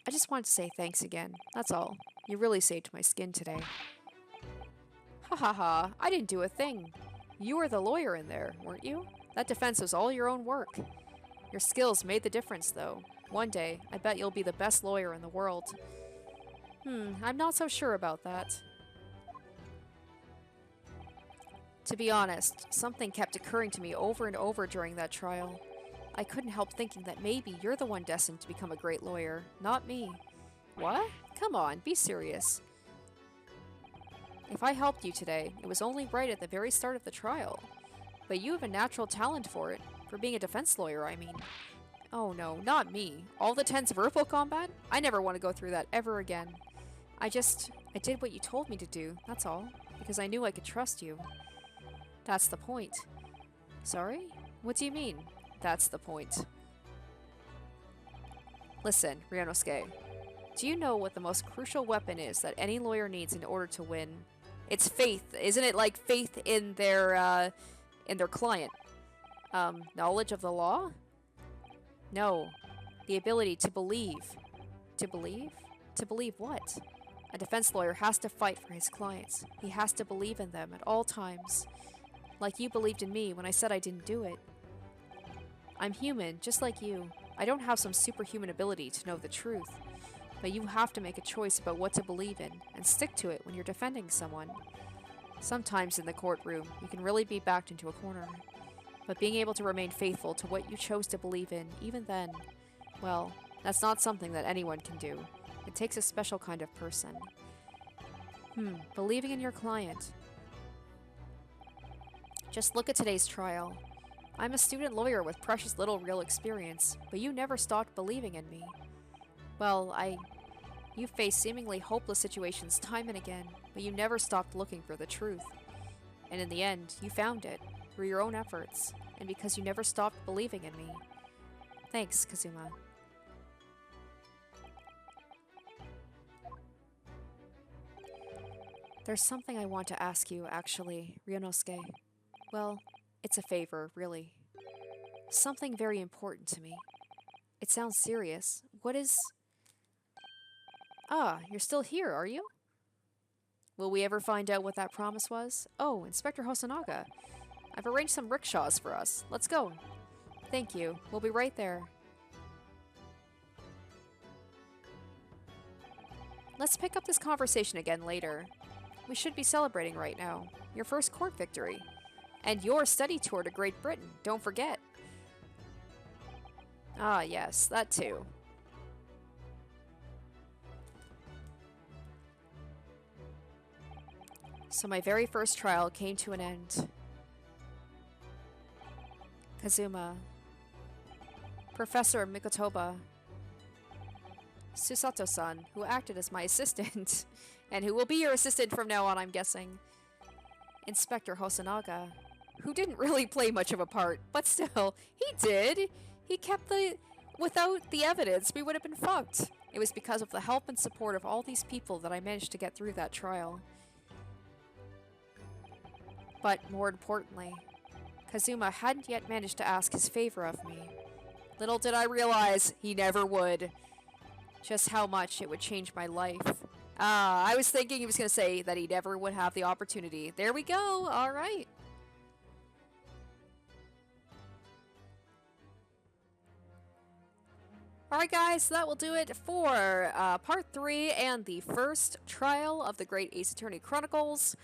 A: I just wanted to say thanks again. That's all. You really saved my skin today. Ha ha ha. I didn't do a thing. You were the lawyer in there, weren't you? That defense was all your own work. Your skills made the difference, though. One day, I bet you'll be the best lawyer in the world. I'm not so sure about that. To be honest, something kept occurring to me over and over during that trial. I couldn't help thinking that maybe you're the one destined to become a great lawyer, not me. What? Come on, be serious. If I helped you today, it was only right at the very start of the trial. But you have a natural talent for it. For being a defense lawyer, I mean. Oh no, not me. All the tense verbal combat? I never want to go through that ever again. I did what you told me to do, that's all. Because I knew I could trust you. That's the point. Sorry? What do you mean? That's the point. Listen, Ryunosuke. Do you know what the most crucial weapon is that any lawyer needs in order to win? It's faith. Isn't it like faith in their client? Knowledge of the law? No. The ability to believe. To believe? To believe what? A defense lawyer has to fight for his clients. He has to believe in them at all times. Like you believed in me when I said I didn't do it. I'm human, just like you. I don't have some superhuman ability to know the truth. But you have to make a choice about what to believe in, and stick to it when you're defending someone. Sometimes in the courtroom, you can really be backed into a corner. But being able to remain faithful to what you chose to believe in, even then, well, that's not something that anyone can do. It takes a special kind of person. Believing in your client. Just look at today's trial. I'm a student lawyer with precious little real experience, but you never stopped believing in me. Well, you faced seemingly hopeless situations time and again, but you never stopped looking for the truth. And in the end, you found it, through your own efforts, and because you never stopped believing in me. Thanks, Kazuma. There's something I want to ask you, actually, Ryunosuke. Well, it's a favor, really. Something very important to me. It sounds serious. What is... Ah, you're still here, are you? Will we ever find out what that promise was? Oh, Inspector Hosonaga. I've arranged some rickshaws for us. Let's go. Thank you. We'll be right there. Let's pick up this conversation again later. We should be celebrating right now. Your first court victory. And your study tour to Great Britain, don't forget. Ah, yes, that too. So my very first trial came to an end. Kazuma. Professor Mikotoba. Susato-san, who acted as my assistant. And who will be your assistant from now on, I'm guessing. Inspector Hosonaga, who didn't really play much of a part, but still, he did. He kept the... Without the evidence, we would have been fucked. It was because of the help and support of all these people that I managed to get through that trial. But more importantly, Kazuma hadn't yet managed to ask his favor of me. Little did I realize he never would. Just how much it would change my life. I was thinking he was going to say that he never would have the opportunity. There we go. All right. Alright guys, that will do it for part 3 and the first trial of the Great Ace Attorney Chronicles.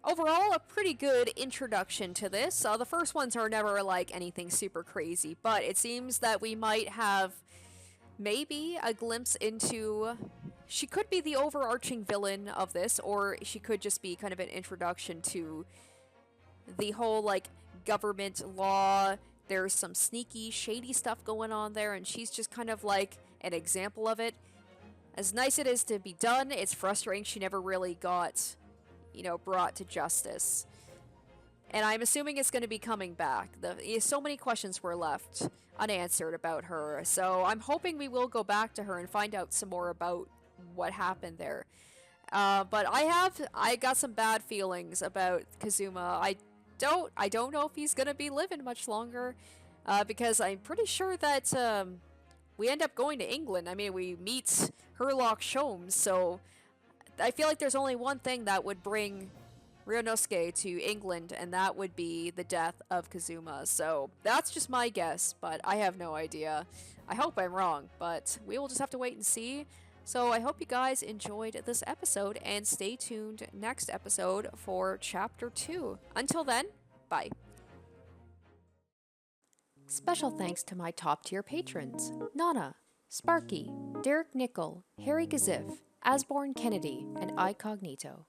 A: Overall, a pretty good introduction to this. The first ones are never like anything super crazy, but it seems that we might have maybe a glimpse into... She could be the overarching villain of this, or she could just be kind of an introduction to the whole like government law. There's some sneaky, shady stuff going on there, and she's just kind of like an example of it. As nice it is to be done, it's frustrating she never really got, you know, brought to justice. And I'm assuming it's going to be coming back. So many questions were left unanswered about her, so I'm hoping we will go back to her and find out some more about what happened there. But I got some bad feelings about Kazuma. I don't know if he's gonna be living much longer, because I'm pretty sure that we end up going to England. I mean, we meet Herlock Sholmes, so I feel like there's only one thing that would bring Ryunosuke to England, and that would be the death of Kazuma. So that's just my guess, but I have no idea. I hope I'm wrong, but we will just have to wait and see. So I hope you guys enjoyed this episode, and stay tuned next episode for Chapter 2. Until then, bye. Special thanks to my top tier patrons: Nana, Sparky, Derek Nickel, Harry Gazif, Asborn Kennedy, and Icognito.